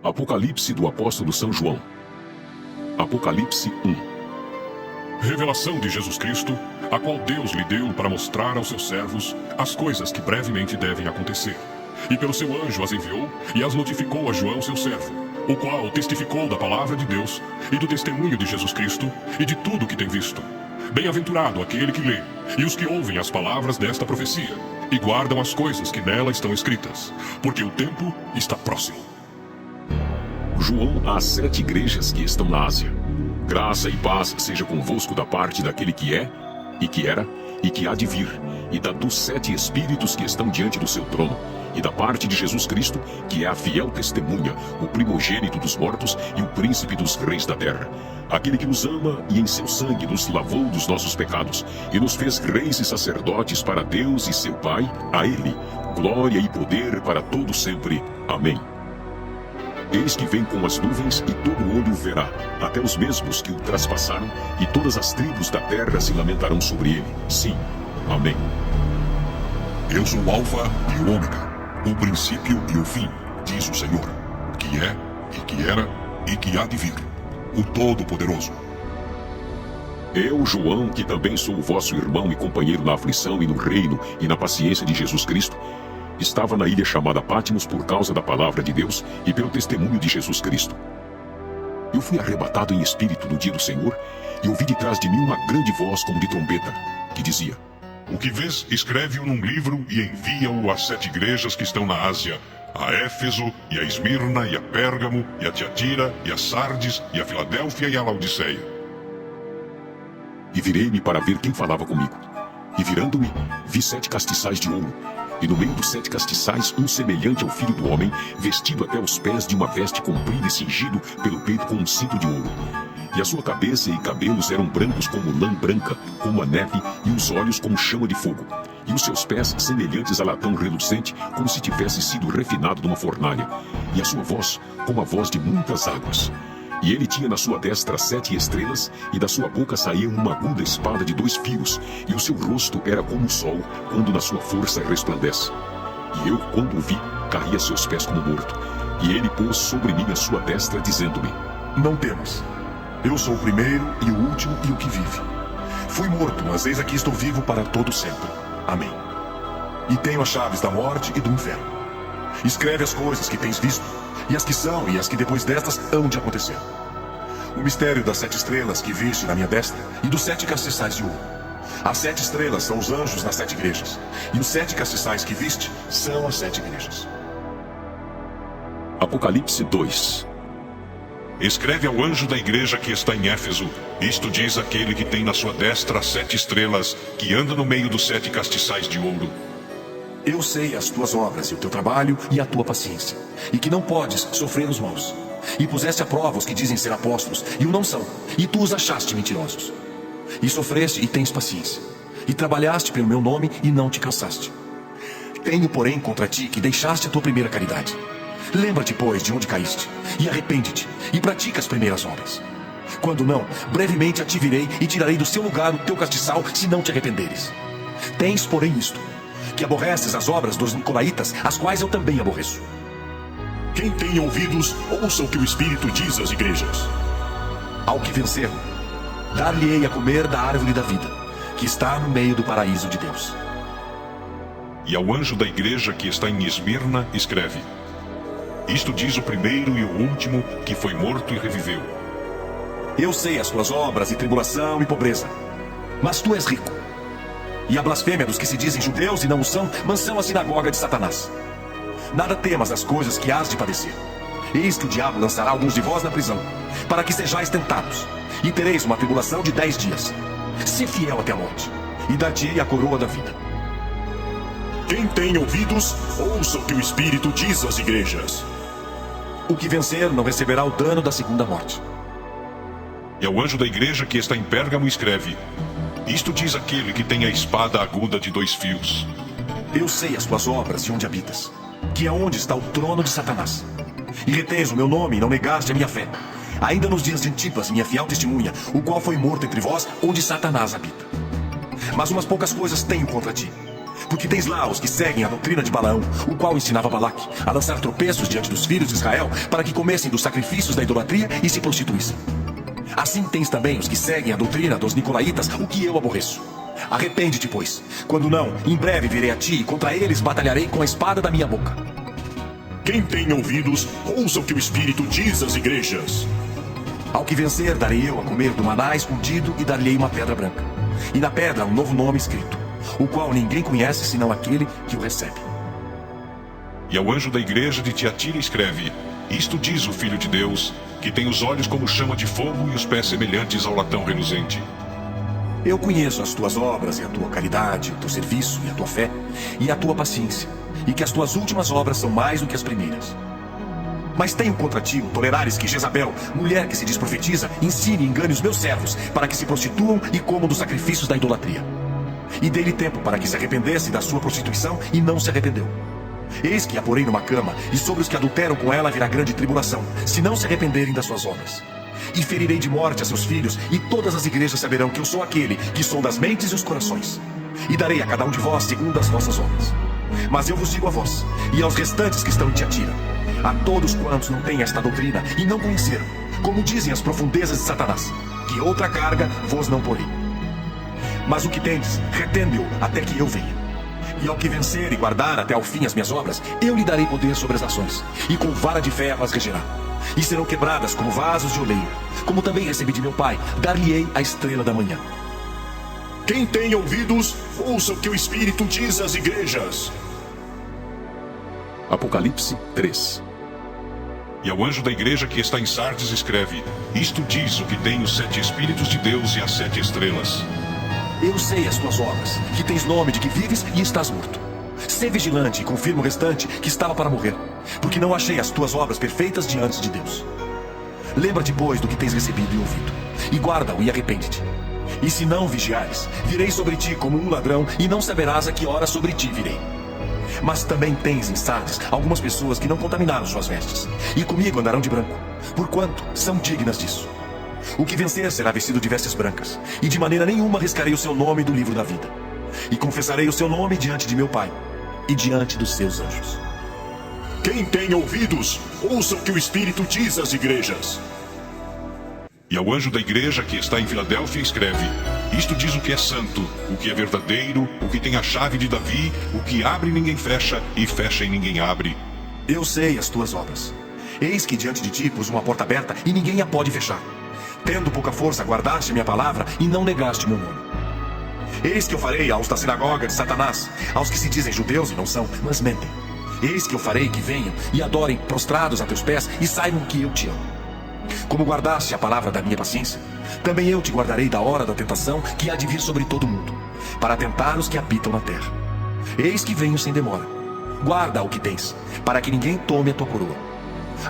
Apocalipse do apóstolo São João. Apocalipse 1. Revelação de Jesus Cristo, a qual Deus lhe deu para mostrar aos seus servos as coisas que brevemente devem acontecer. E pelo seu anjo as enviou e as notificou a João, seu servo, o qual testificou da palavra de Deus e do testemunho de Jesus Cristo e de tudo o que tem visto. Bem-aventurado aquele que lê e os que ouvem as palavras desta profecia e guardam as coisas que nela estão escritas, porque o tempo está próximo. João às 7 igrejas que estão na Ásia. Graça e paz seja convosco da parte daquele que é, e que era, e que há de vir, e da dos 7 espíritos que estão diante do seu trono, e da parte de Jesus Cristo, que é a fiel testemunha, o primogênito dos mortos e o príncipe dos reis da terra. Aquele que nos ama e em seu sangue nos lavou dos nossos pecados, e nos fez reis e sacerdotes para Deus e seu Pai, a Ele, glória e poder para todo sempre. Amém. Eis que vem com as nuvens e todo olho o verá, até os mesmos que o traspassaram, e todas as tribos da terra se lamentarão sobre ele. Sim. Amém. Eu sou o Alfa e o Ômega, o princípio e o fim, diz o Senhor, que é, e que era, e que há de vir, o Todo-Poderoso. Eu, João, que também sou o vosso irmão e companheiro na aflição e no reino e na paciência de Jesus Cristo, estava na ilha chamada Patmos por causa da palavra de Deus e pelo testemunho de Jesus Cristo. Eu fui arrebatado em espírito no dia do Senhor e ouvi de trás de mim uma grande voz como de trombeta, que dizia: O que vês, escreve-o num livro e envia-o às 7 igrejas que estão na Ásia, a Éfeso, e a Esmirna, e a Pérgamo, e a Tiatira, e a Sardes, e a Filadélfia, e a Laodiceia. E virei-me para ver quem falava comigo. E virando-me, vi 7 castiçais de ouro, e no meio dos 7 castiçais, um semelhante ao Filho do Homem, vestido até os pés de uma veste comprida e cingido pelo peito com um cinto de ouro. E a sua cabeça e cabelos eram brancos como lã branca, como a neve, e os olhos como chama de fogo. E os seus pés semelhantes a latão relucente, como se tivesse sido refinado numa fornalha. E a sua voz como a voz de muitas águas. E ele tinha na sua destra 7 estrelas, e da sua boca saía uma aguda espada de 2 fios, e o seu rosto era como o sol, quando na sua força resplandece. E eu, quando o vi, caí a seus pés como morto. E ele pôs sobre mim a sua destra, dizendo-me: Não temas. Eu sou o primeiro e o último e o que vive. Fui morto, mas eis aqui estou vivo para todo sempre. Amém. E tenho as chaves da morte e do inferno. Escreve as coisas que tens visto, e as que são e as que depois destas hão de acontecer. O mistério das 7 estrelas que viste na minha destra e dos 7 castiçais de ouro. As 7 estrelas são os anjos nas 7 igrejas, e os 7 castiçais que viste são as 7 igrejas. Apocalipse 2. Escreve ao anjo da igreja que está em Éfeso: Isto diz aquele que tem na sua destra as 7 estrelas, que anda no meio dos 7 castiçais de ouro. Eu sei as tuas obras e o teu trabalho e a tua paciência, e que não podes sofrer os maus. E puseste à prova os que dizem ser apóstolos, e o não são, e tu os achaste mentirosos. E sofreste e tens paciência, e trabalhaste pelo meu nome e não te cansaste. Tenho, porém, contra ti que deixaste a tua primeira caridade. Lembra-te, pois, de onde caíste, e arrepende-te, e pratica as primeiras obras. Quando não, brevemente a ti virei e tirarei do seu lugar o teu castiçal, se não te arrependeres. Tens, porém, isto, que aborreces as obras dos nicolaítas, as quais eu também aborreço. Quem tem ouvidos, ouça o que o Espírito diz às igrejas. Ao que vencer, dar-lhe-ei a comer da árvore da vida, que está no meio do paraíso de Deus. E ao anjo da igreja que está em Esmirna, escreve: Isto diz o primeiro e o último, que foi morto e reviveu. Eu sei as tuas obras e tribulação e pobreza, mas tu és rico. E a blasfêmia dos que se dizem judeus e não o são, mas são a sinagoga de Satanás. Nada temas das coisas que hás de padecer. Eis que o diabo lançará alguns de vós na prisão, para que sejais tentados, e tereis uma tribulação de 10 dias. Se fiel até a morte, e dar-te-ei a coroa da vida. Quem tem ouvidos, ouça o que o Espírito diz às igrejas. O que vencer não receberá o dano da segunda morte. E ao anjo da igreja que está em Pérgamo, escreve: Isto diz aquele que tem a espada aguda de 2 fios. Eu sei as tuas obras e onde habitas, que é onde está o trono de Satanás. E retens o meu nome e não negaste a minha fé, ainda nos dias de Antipas, minha fiel testemunha, o qual foi morto entre vós, onde Satanás habita. Mas umas poucas coisas tenho contra ti, Porque tens lá os que seguem a doutrina de Balaão, o qual ensinava Balaque a lançar tropeços diante dos filhos de Israel, para que comessem dos sacrifícios da idolatria e se prostituíssem. Assim tens também os que seguem a doutrina dos nicolaítas, o que eu aborreço. Arrepende-te, pois. Quando não, em breve virei a ti e contra eles batalharei com a espada da minha boca. Quem tem ouvidos, ouça o que o Espírito diz às igrejas. Ao que vencer, darei eu a comer do maná escondido e dar-lhe uma pedra branca. E na pedra um novo nome escrito, o qual ninguém conhece senão aquele que o recebe. E ao anjo da igreja de Tiatira escreve: Isto diz o Filho de Deus, que tem os olhos como chama de fogo e os pés semelhantes ao latão reluzente. Eu conheço as tuas obras e a tua caridade, o teu serviço e a tua fé, e a tua paciência, e que as tuas últimas obras são mais do que as primeiras. Mas tenho contra ti o tolerares que Jezabel, mulher que se diz profetiza, ensine e engane os meus servos, para que se prostituam e comam dos sacrifícios da idolatria. E dei-lhe tempo para que se arrependesse da sua prostituição, e não se arrependeu. Eis que a porei numa cama, e sobre os que adulteram com ela virá grande tribulação, se não se arrependerem das suas obras. E ferirei de morte a seus filhos, e todas as igrejas saberão que eu sou aquele que sonda as mentes e os corações. E darei a cada um de vós segundo as vossas obras. Mas eu vos digo a vós, e aos restantes que estão em Tiatira, a todos quantos não têm esta doutrina e não conheceram, como dizem as profundezas de Satanás, que outra carga vos não porei. Mas o que tendes, retende-o até que eu venha. E ao que vencer e guardar até ao fim as minhas obras, eu lhe darei poder sobre as nações, e com vara de ferro as regerá. E serão quebradas como vasos de oleiro, como também recebi de meu pai, dar-lhe-ei a estrela da manhã. Quem tem ouvidos, ouça o que o Espírito diz às igrejas. Apocalipse 3. E ao anjo da igreja que está em Sardes escreve: Isto diz o que tem os 7 Espíritos de Deus e as 7 estrelas. Eu sei as tuas obras, que tens nome de que vives e estás morto. Sê vigilante e confirma o restante que estava para morrer, porque não achei as tuas obras perfeitas diante de Deus. Lembra-te, pois, do que tens recebido e ouvido, e guarda-o e arrepende-te. E se não vigiares, virei sobre ti como um ladrão, e não saberás a que hora sobre ti virei. Mas também tens em Sardes algumas pessoas que não contaminaram suas vestes, e comigo andarão de branco, porquanto são dignas disso. O que vencer será vestido de vestes brancas, e de maneira nenhuma riscarei o seu nome do livro da vida. E confessarei o seu nome diante de meu Pai, e diante dos seus anjos. Quem tem ouvidos, ouça o que o Espírito diz às igrejas. E ao anjo da igreja que está em Filadélfia escreve: Isto diz o que é santo, o que é verdadeiro, o que tem a chave de Davi, o que abre e ninguém fecha, e fecha e ninguém abre. Eu sei as tuas obras. Eis que diante de ti pus uma porta aberta, e ninguém a pode fechar. Tendo pouca força, guardaste minha palavra, e não negaste meu nome. Eis que eu farei aos da sinagoga de Satanás, aos que se dizem judeus e não são, mas mentem. Eis que eu farei que venham e adorem prostrados a teus pés, e saibam que eu te amo. Como guardaste a palavra da minha paciência, também eu te guardarei da hora da tentação que há de vir sobre todo mundo, para tentar os que habitam na terra. Eis que venho sem demora. Guarda o que tens, para que ninguém tome a tua coroa.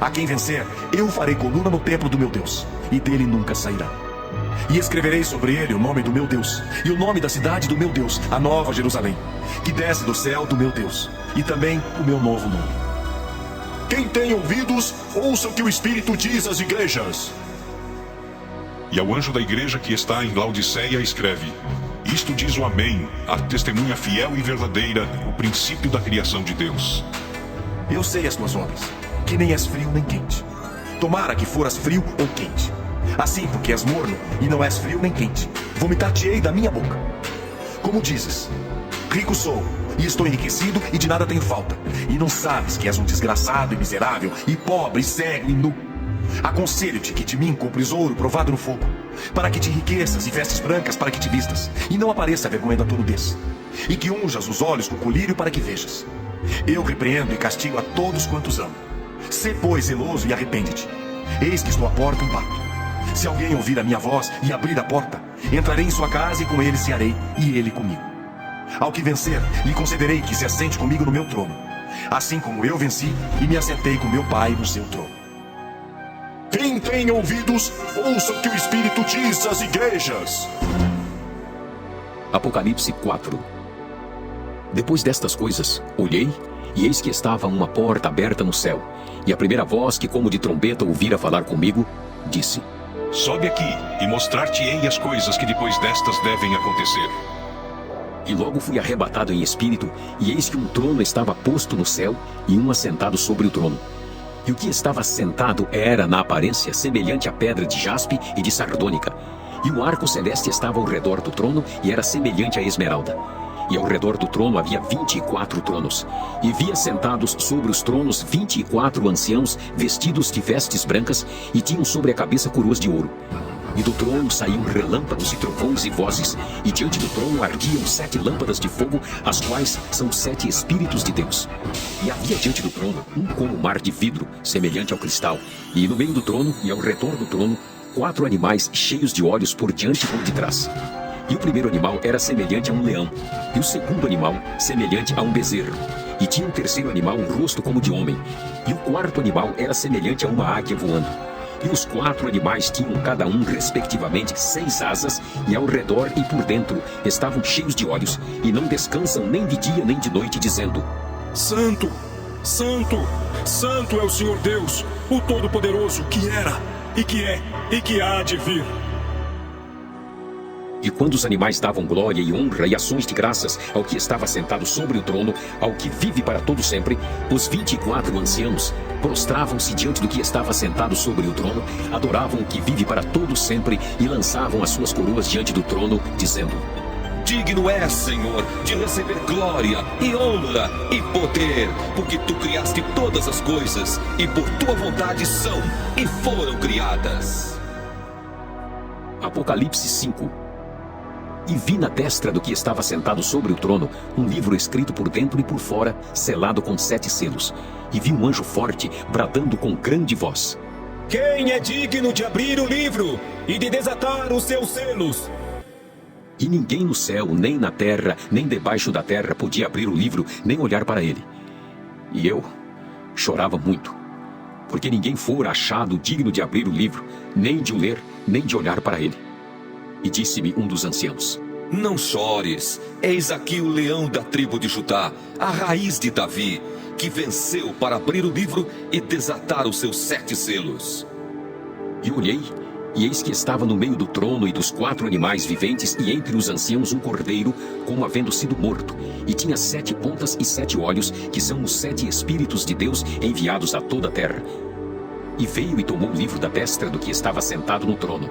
A quem vencer, eu farei coluna no templo do meu Deus, e dele nunca sairá. E escreverei sobre ele o nome do meu Deus, e o nome da cidade do meu Deus, a nova Jerusalém, que desce do céu do meu Deus, e também o meu novo nome. Quem tem ouvidos, ouça o que o Espírito diz às igrejas. E ao anjo da igreja que está em Laodiceia escreve: Isto diz o Amém, a testemunha fiel e verdadeira, o princípio da criação de Deus. Eu sei as tuas obras, que nem és frio nem quente. Tomara que foras frio ou quente. Assim, porque és morno e não és frio nem quente, vomitar-te-ei da minha boca. Como dizes: rico sou, e estou enriquecido e de nada tenho falta, e não sabes que és um desgraçado e miserável, e pobre, e cego e nu. Aconselho-te que de mim compres ouro provado no fogo, para que te enriqueças, e vestes brancas para que te vistas, e não apareça a vergonha da tua nudez, e que unjas os olhos com colírio para que vejas. Eu repreendo e castigo a todos quantos amo. Sê, pois, zeloso e arrepende-te. Eis que estou à porta e bato. Se alguém ouvir a minha voz e abrir a porta, entrarei em sua casa e com ele cearei, e ele comigo. Ao que vencer, lhe concederei que se assente comigo no meu trono, assim como eu venci e me assentei com meu Pai no seu trono. Quem tem ouvidos, ouça o que o Espírito diz às igrejas. Apocalipse 4. Depois destas coisas, olhei, e eis que estava uma porta aberta no céu, e a primeira voz que como de trombeta ouvira falar comigo, disse: Sobe aqui, e mostrar-te-ei as coisas que depois destas devem acontecer. E logo fui arrebatado em espírito, e eis que um trono estava posto no céu, e um assentado sobre o trono. E o que estava sentado era, na aparência, semelhante à pedra de jaspe e de sardônica. E o arco celeste estava ao redor do trono, e era semelhante à esmeralda. E ao redor do trono havia 24 tronos. E via sentados sobre os tronos 24 anciãos, vestidos de vestes brancas, e tinham sobre a cabeça coroas de ouro. E do trono saíam relâmpagos e trovões e vozes, e diante do trono ardiam 7 lâmpadas de fogo, as quais são 7 Espíritos de Deus. E havia diante do trono um como mar de vidro, semelhante ao cristal, e no meio do trono e ao redor do trono 4 animais cheios de olhos por diante e por detrás. E o primeiro animal era semelhante a um leão, e o segundo animal semelhante a um bezerro. E tinha um terceiro animal um rosto como de homem, e o quarto animal era semelhante a uma águia voando. E os 4 animais tinham cada um, respectivamente, 6 asas, e ao redor e por dentro estavam cheios de olhos, e não descansam nem de dia nem de noite, dizendo: Santo, Santo, Santo é o Senhor Deus, o Todo-Poderoso, que era, e que é, e que há de vir. E quando os animais davam glória e honra e ações de graças ao que estava sentado sobre o trono, ao que vive para todo sempre, os 24 anciãos prostravam-se diante do que estava sentado sobre o trono, adoravam o que vive para todo sempre e lançavam as suas coroas diante do trono, dizendo: Digno és, Senhor, de receber glória e honra e poder, porque tu criaste todas as coisas e por tua vontade são e foram criadas. Apocalipse 5. E vi na destra do que estava sentado sobre o trono um livro escrito por dentro e por fora, selado com 7 selos. E vi um anjo forte, bradando com grande voz: Quem é digno de abrir o livro e de desatar os seus selos? E ninguém no céu, nem na terra, nem debaixo da terra podia abrir o livro, nem olhar para ele. E eu chorava muito, porque ninguém fora achado digno de abrir o livro, nem de o ler, nem de olhar para ele. E disse-me um dos anciãos: Não chores, eis aqui o leão da tribo de Judá, a raiz de Davi, que venceu para abrir o livro e desatar os seus 7 selos. E olhei, e eis que estava no meio do trono e dos 4 animais viventes, e entre os anciãos um cordeiro, como havendo sido morto, e tinha 7 pontas e 7 olhos, que são os 7 Espíritos de Deus enviados a toda a terra. E veio e tomou o livro da destra do que estava sentado no trono.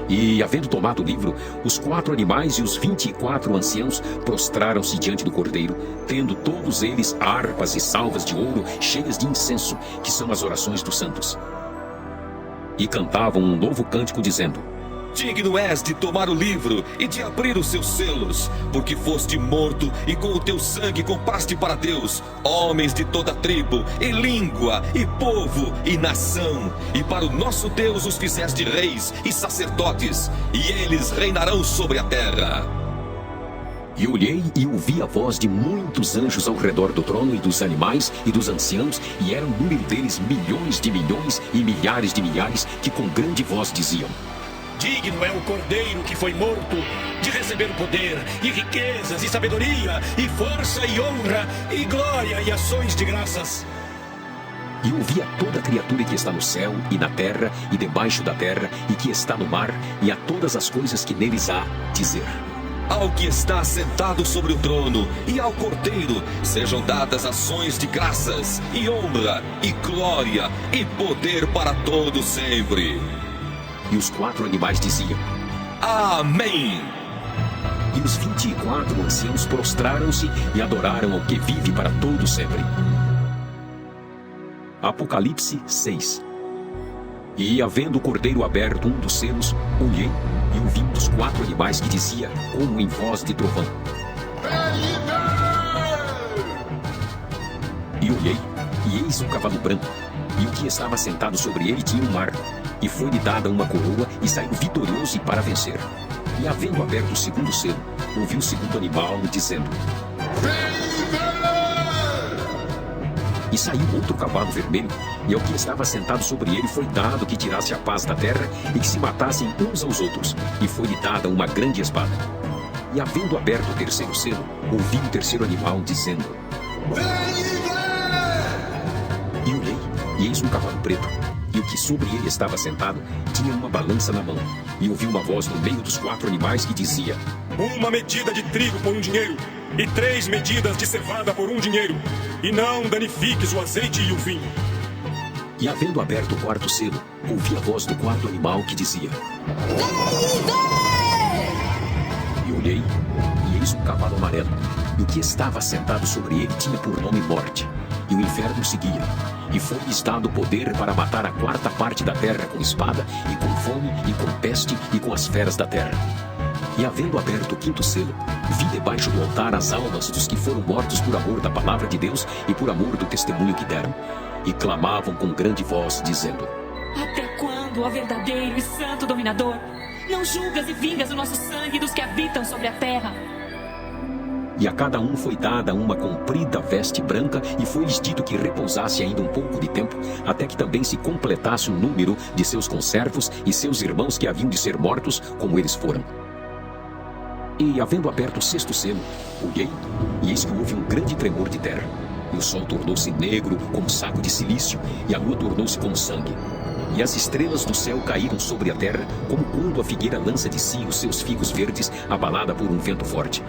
E, havendo tomado o livro, os 4 animais e os 24 anciãos prostraram-se diante do cordeiro, tendo todos eles harpas e salvas de ouro cheias de incenso, que são as orações dos santos. E cantavam um novo cântico, dizendo: Digno és de tomar o livro e de abrir os seus selos, porque foste morto e com o teu sangue compraste para Deus homens de toda tribo, e língua, e povo, e nação, e para o nosso Deus os fizeste reis e sacerdotes, e eles reinarão sobre a terra. E olhei e ouvi a voz de muitos anjos ao redor do trono e dos animais e dos anciãos, e era o número deles milhões de milhões e milhares de milhares, que com grande voz diziam: Digno é o cordeiro que foi morto de receber o poder, e riquezas, e sabedoria, e força, e honra, e glória, e ações de graças. E ouvi a toda criatura que está no céu, e na terra, e debaixo da terra, e que está no mar, e a todas as coisas que neles há, dizer: Ao que está sentado sobre o trono e ao cordeiro sejam dadas ações de graças, e honra, e glória, e poder para todo sempre. E os 4 animais diziam: Amém! E os 24 anciãos prostraram-se e adoraram ao que vive para todo sempre. Apocalipse 6. E, havendo o cordeiro aberto um dos selos, olhei e ouvi um dos 4 animais que dizia, como em voz de trovão: E olhei, e eis um cavalo branco, e o que estava sentado sobre ele tinha um marco, e foi-lhe dada uma coroa, e saiu vitorioso e para vencer. E, havendo aberto o segundo selo, ouvi o segundo animal dizendo: E saiu outro cavalo vermelho, e ao que estava sentado sobre ele foi dado que tirasse a paz da terra, e que se matassem uns aos outros, e foi-lhe dada uma grande espada. E, havendo aberto o terceiro selo, ouvi o terceiro animal dizendo: E olhei, e eis um cavalo preto, e o que sobre ele estava sentado tinha uma balança na mão, e ouvi uma voz no meio dos 4 animais que dizia: Uma medida de trigo por 1 dinheiro, e 3 medidas de cevada por 1 dinheiro, e não danifiques o azeite e o vinho. E havendo aberto o 4º selo, ouvi a voz do 4º animal que dizia: E olhei, e eis um cavalo amarelo, e o que estava sentado sobre ele tinha por nome Morte, e o inferno seguia, e foi-lhes dado poder para matar a 4ª parte da terra com espada, e com fome, e com peste, e com as feras da terra. E havendo aberto o 5º selo, vi debaixo do altar as almas dos que foram mortos por amor da palavra de Deus e por amor do testemunho que deram, e clamavam com grande voz, dizendo: Até quando, ó verdadeiro e santo dominador, não julgas e vingas o nosso sangue dos que habitam sobre a terra? E a cada um foi dada uma comprida veste branca, e foi-lhes dito que repousasse ainda um pouco de tempo, até que também se completasse o número de seus conservos e seus irmãos que haviam de ser mortos, como eles foram. E, havendo aberto o 6º selo, olhei, e eis que houve um grande tremor de terra. E o sol tornou-se negro como saco de cilício, e a lua tornou-se como sangue. E as estrelas do céu caíram sobre a terra, como quando a figueira lança de si os seus figos verdes, abalada por um vento forte.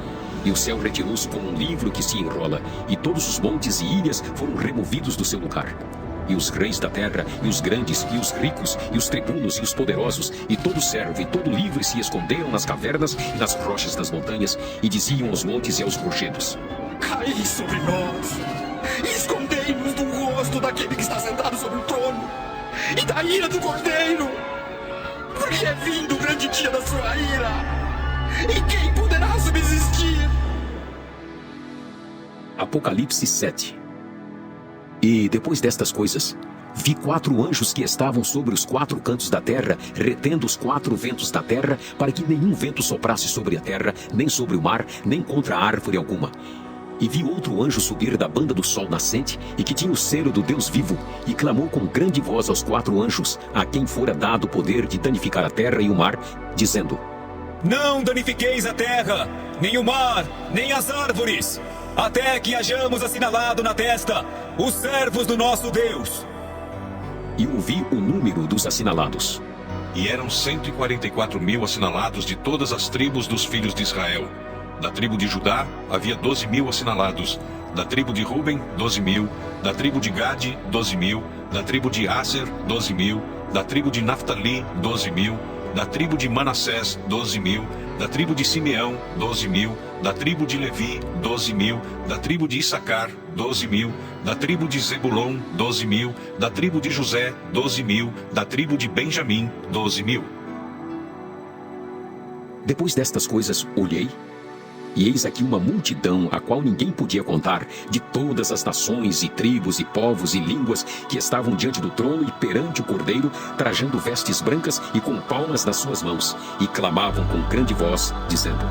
E o céu retirou-se como um livro que se enrola, e todos os montes e ilhas foram removidos do seu lugar. E os reis da terra, e os grandes, e os ricos, e os tribunos, e os poderosos, e todo servo, e todo livre se esconderam nas cavernas e nas rochas das montanhas, e diziam aos montes e aos rochedos: Caí sobre nós, e escondei-nos do rosto daquele que está sentado sobre o trono, e da ira do Cordeiro, porque é vindo o grande dia da sua ira, e quem poderá subsistir? Apocalipse 7. E depois destas coisas, vi 4 anjos que estavam sobre os 4 cantos da terra, retendo os 4 ventos da terra, para que nenhum vento soprasse sobre a terra, nem sobre o mar, nem contra árvore alguma. E vi outro anjo subir da banda do sol nascente, e que tinha o selo do Deus vivo, e clamou com grande voz aos 4 anjos, a quem fora dado o poder de danificar a terra e o mar, dizendo: Não danifiqueis a terra, nem o mar, nem as árvores, até que hajamos assinalado na testa os servos do nosso Deus. E ouvi o número dos assinalados. E eram 144.000 assinalados de todas as tribos dos filhos de Israel. Da tribo de Judá havia 12.000 assinalados. Da tribo de Ruben, 12.000. Da tribo de Gade, 12.000. Da tribo de Aser, 12.000. Da tribo de Naftali, 12.000. Da tribo de Manassés, 12.000. Da tribo de Simeão, 12.000. Da tribo de Levi, 12.000. Da tribo de Issacar, 12.000. Da tribo de Zebulon, 12.000. Da tribo de José, 12.000. Da tribo de Benjamim, 12.000. Depois destas coisas, olhei, e eis aqui uma multidão, a qual ninguém podia contar, de todas as nações e tribos e povos e línguas, que estavam diante do trono e perante o Cordeiro, trajando vestes brancas e com palmas nas suas mãos, e clamavam com grande voz, dizendo: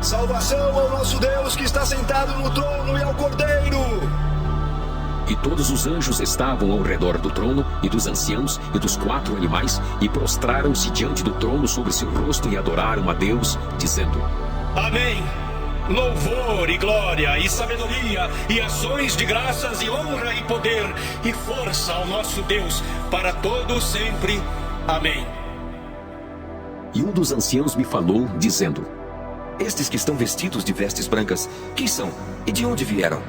Salvação ao nosso Deus que está sentado no trono e ao Cordeiro! E todos os anjos estavam ao redor do trono, e dos anciãos, e dos 4 animais, e prostraram-se diante do trono sobre seu rosto e adoraram a Deus, dizendo: Amém! Louvor e glória e sabedoria e ações de graças e honra e poder e força ao nosso Deus para todo sempre. Amém. E um dos anciãos me falou, dizendo: Estes que estão vestidos de vestes brancas, quem são e de onde vieram?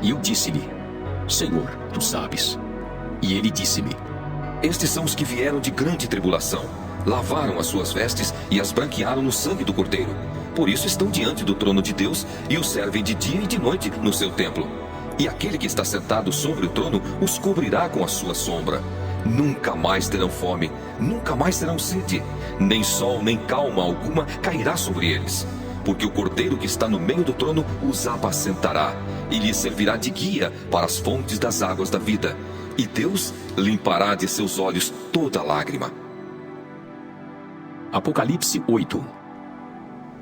E eu disse-lhe: Senhor, tu sabes. E ele disse-me: Estes são os que vieram de grande tribulação, lavaram as suas vestes e as branquearam no sangue do Cordeiro. Por isso estão diante do trono de Deus e o servem de dia e de noite no seu templo. E aquele que está sentado sobre o trono os cobrirá com a sua sombra. Nunca mais terão fome, nunca mais terão sede, nem sol nem calma alguma cairá sobre eles. Porque o Cordeiro que está no meio do trono os apacentará e lhes servirá de guia para as fontes das águas da vida. E Deus limpará de seus olhos toda lágrima. Apocalipse 8.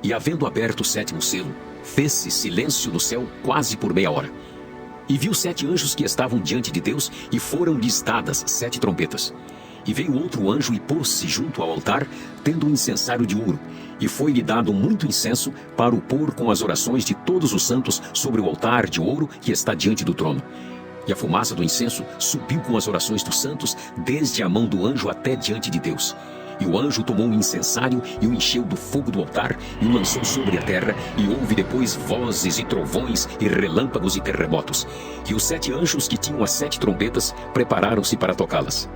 E havendo aberto o 7º selo, fez-se silêncio no céu quase por meia hora. E viu 7 anjos que estavam diante de Deus, e foram-lhes dadas 7 trombetas. E veio outro anjo e pôs-se junto ao altar, tendo um incensário de ouro, e foi-lhe dado muito incenso para o pôr com as orações de todos os santos sobre o altar de ouro que está diante do trono. E a fumaça do incenso subiu com as orações dos santos, desde a mão do anjo até diante de Deus. E o anjo tomou um incensário e o encheu do fogo do altar e o lançou sobre a terra, e houve depois vozes e trovões e relâmpagos e terremotos. E os 7 anjos que tinham as 7 trombetas prepararam-se para tocá-las.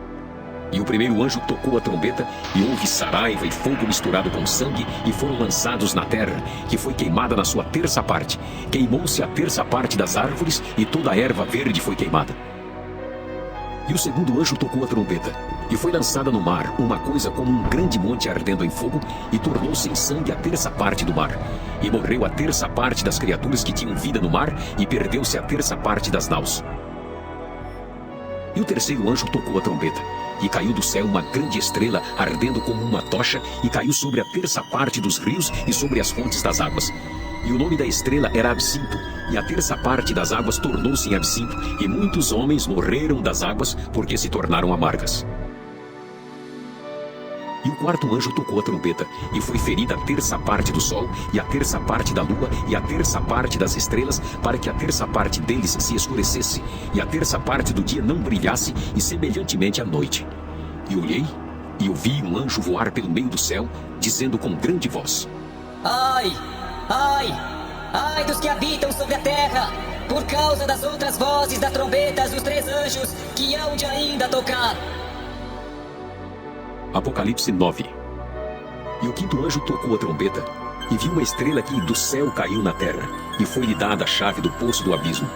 E o primeiro anjo tocou a trombeta, e houve saraiva e fogo misturado com sangue, e foram lançados na terra, que foi queimada na sua terça parte. Queimou-se a terça parte das árvores, e toda a erva verde foi queimada. E o segundo anjo tocou a trombeta, e foi lançada no mar uma coisa como um grande monte ardendo em fogo, e tornou-se em sangue a terça parte do mar. E morreu a terça parte das criaturas que tinham vida no mar, e perdeu-se a terça parte das naus. E o terceiro anjo tocou a trombeta, e caiu do céu uma grande estrela ardendo como uma tocha, e caiu sobre a terça parte dos rios e sobre as fontes das águas. E o nome da estrela era Absinto, e a terça parte das águas tornou-se em absinto, e muitos homens morreram das águas, porque se tornaram amargas. E o quarto anjo tocou a trombeta, e foi ferida a terça parte do sol, e a terça parte da lua, e a terça parte das estrelas, para que a terça parte deles se escurecesse, e a terça parte do dia não brilhasse, e semelhantemente à noite. E olhei, e ouvi um anjo voar pelo meio do céu, dizendo com grande voz: Ai, ai, ai dos que habitam sobre a terra, por causa das outras vozes das trombetas dos 3 anjos que hão de ainda tocar. Apocalipse 9. E o quinto anjo tocou a trombeta, e viu uma estrela que do céu caiu na terra, e foi-lhe dada a chave do poço do abismo.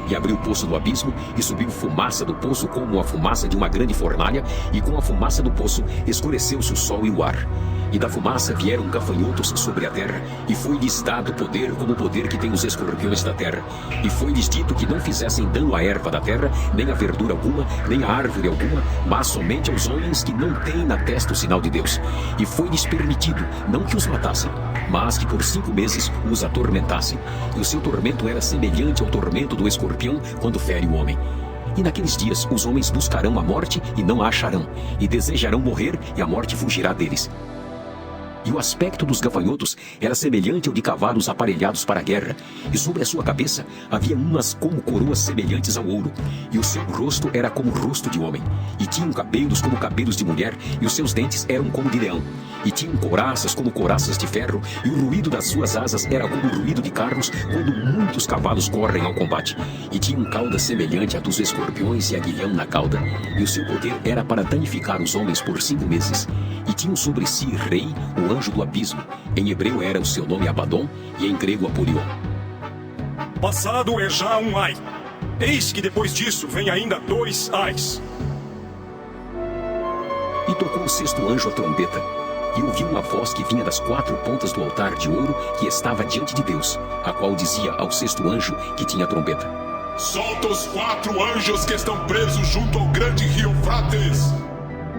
E abriu o poço do abismo, e subiu fumaça do poço como a fumaça de uma grande fornalha, e com a fumaça do poço escureceu-se o sol e o ar. E da fumaça vieram gafanhotos sobre a terra, e foi-lhes dado poder como o poder que tem os escorpiões da terra. E foi-lhes dito que não fizessem dano à erva da terra, nem a verdura alguma, nem a árvore alguma, mas somente aos homens que não têm na testa o sinal de Deus. E foi-lhes permitido, não que os matassem, mas que por 5 meses os atormentassem. E o seu tormento era semelhante ao tormento do escorpião quando fere o homem. E naqueles dias os homens buscarão a morte e não a acharão, e desejarão morrer, e a morte fugirá deles. E o aspecto dos gafanhotos era semelhante ao de cavalos aparelhados para a guerra, e sobre a sua cabeça havia umas como coroas semelhantes ao ouro, e o seu rosto era como o rosto de homem, e tinham cabelos como cabelos de mulher, e os seus dentes eram como de leão, e tinham couraças como couraças de ferro, e o ruído das suas asas era como o ruído de carros quando muitos cavalos correm ao combate, e tinham cauda semelhante à dos escorpiões e aguilhão na cauda, e o seu poder era para danificar os homens por 5 meses. E tinham sobre si rei, o anjo do abismo. Em hebreu era o seu nome Abaddon, e em grego Apolion. Passado é já um ai. Eis que depois disso vem ainda 2 ais. E tocou o sexto anjo a trombeta, e ouvi uma voz que vinha das 4 pontas do altar de ouro que estava diante de Deus, a qual dizia ao sexto anjo que tinha a trombeta: Solta os 4 anjos que estão presos junto ao grande rio Eufrates.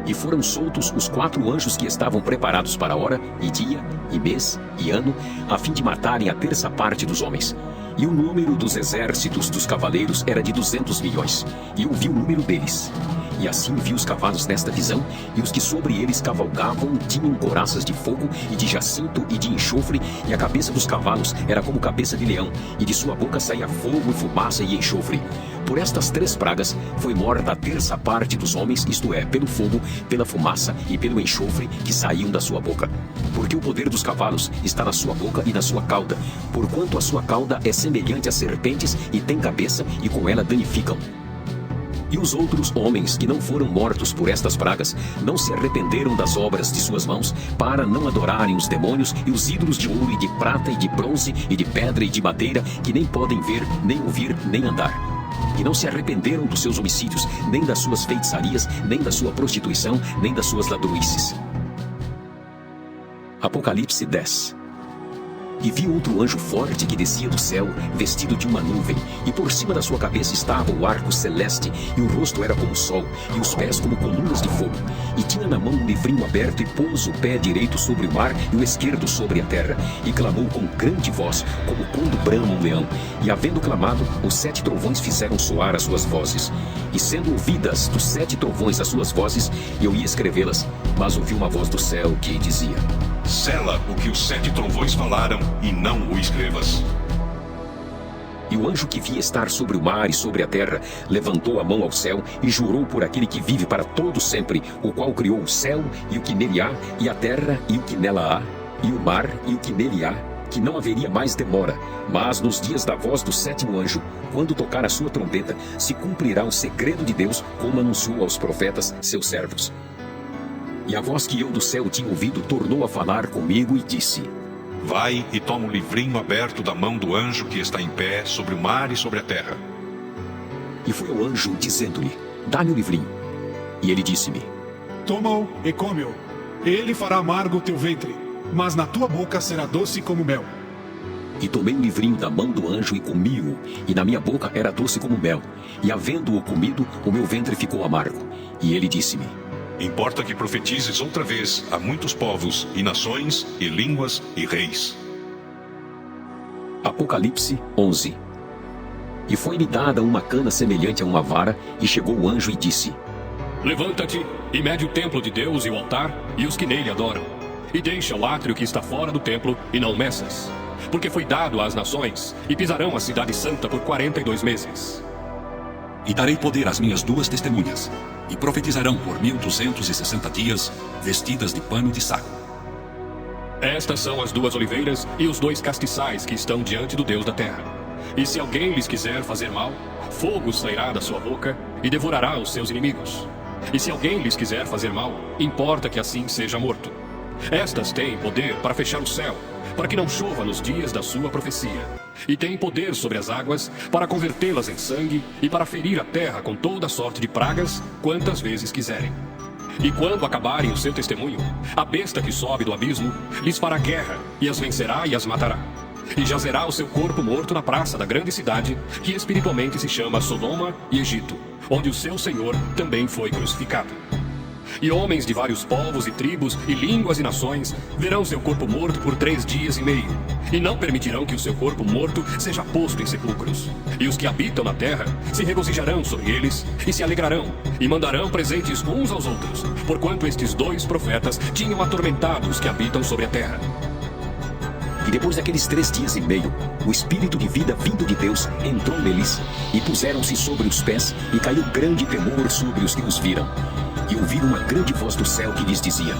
E foram soltos os 4 anjos que estavam preparados para a hora, e dia, e mês, e ano, a fim de matarem a terça parte dos homens. E o número dos exércitos dos cavaleiros era de 200 milhões, e eu vi o número deles. E assim vi os cavalos nesta visão, e os que sobre eles cavalgavam tinham couraças de fogo, e de jacinto, e de enxofre, e a cabeça dos cavalos era como cabeça de leão, e de sua boca saía fogo, e fumaça e enxofre. Por estas 3 pragas foi morta a terça parte dos homens, isto é, pelo fogo, pela fumaça e pelo enxofre que saíam da sua boca. Porque o poder dos cavalos está na sua boca e na sua cauda, porquanto a sua cauda é semelhante a serpentes e tem cabeça, e com ela danificam. E os outros homens que não foram mortos por estas pragas não se arrependeram das obras de suas mãos, para não adorarem os demônios e os ídolos de ouro e de prata e de bronze e de pedra e de madeira, que nem podem ver, nem ouvir, nem andar. E não se arrependeram dos seus homicídios, nem das suas feitiçarias, nem da sua prostituição, nem das suas ladruices. Apocalipse 10. E vi outro anjo forte que descia do céu, vestido de uma nuvem, e por cima da sua cabeça estava o arco celeste, e o rosto era como o sol, e os pés como colunas de fogo. E tinha na mão um livrinho aberto, e pôs o pé direito sobre o mar, e o esquerdo sobre a terra, e clamou com grande voz, como quando brama um leão. E havendo clamado, os 7 trovões fizeram soar as suas vozes. E sendo ouvidas dos 7 trovões as suas vozes, eu ia escrevê-las, mas ouvi uma voz do céu que dizia: Sela o que os 7 trovões falaram e não o escrevas. E o anjo que via estar sobre o mar e sobre a terra levantou a mão ao céu e jurou por aquele que vive para todo sempre, o qual criou o céu e o que nele há, e a terra e o que nela há, e o mar e o que nele há, que não haveria mais demora, mas nos dias da voz do sétimo anjo, quando tocar a sua trombeta, se cumprirá o segredo de Deus, como anunciou aos profetas, seus servos. E a voz que eu do céu tinha ouvido tornou a falar comigo e disse: Vai e toma o livrinho aberto da mão do anjo que está em pé sobre o mar e sobre a terra. E foi o anjo dizendo-lhe: Dá-me o livrinho. E ele disse-me: Toma-o e come-o. Ele fará amargo o teu ventre, mas na tua boca será doce como mel. E tomei o livrinho da mão do anjo e comi-o, e na minha boca era doce como mel. E havendo-o comido, o meu ventre ficou amargo. E ele disse-me: Importa que profetizes outra vez a muitos povos, e nações, e línguas, e reis. Apocalipse 11. E foi-me dada uma cana semelhante a uma vara, e chegou o anjo e disse: Levanta-te e mede o templo de Deus e o altar, e os que nele adoram. E deixa o átrio que está fora do templo, e não meças. Porque foi dado às nações, e pisarão a cidade santa por 42 meses. E darei poder às minhas 2 testemunhas, e profetizarão por 1260 dias, vestidas de pano de saco. Estas são as 2 oliveiras e os 2 castiçais que estão diante do Deus da terra. E se alguém lhes quiser fazer mal, fogo sairá da sua boca e devorará os seus inimigos. E se alguém lhes quiser fazer mal, importa que assim seja morto. Estas têm poder para fechar o céu, para que não chova nos dias da sua profecia. E têm poder sobre as águas para convertê-las em sangue e para ferir a terra com toda sorte de pragas, quantas vezes quiserem. E quando acabarem o seu testemunho, a besta que sobe do abismo lhes fará guerra e as vencerá e as matará. E jazerá o seu corpo morto na praça da grande cidade, que espiritualmente se chama Sodoma e Egito, onde o seu Senhor também foi crucificado. E homens de vários povos e tribos e línguas e nações verão seu corpo morto por 3 dias e meio, e não permitirão que o seu corpo morto seja posto em sepulcros. E os que habitam na terra se regozijarão sobre eles, e se alegrarão, e mandarão presentes uns aos outros, porquanto estes 2 profetas tinham atormentado os que habitam sobre a terra. E depois daqueles 3 dias e meio, o Espírito de vida vindo de Deus entrou neles, e puseram-se sobre os pés, e caiu grande temor sobre os que os viram. E ouviram uma grande voz do céu que lhes dizia: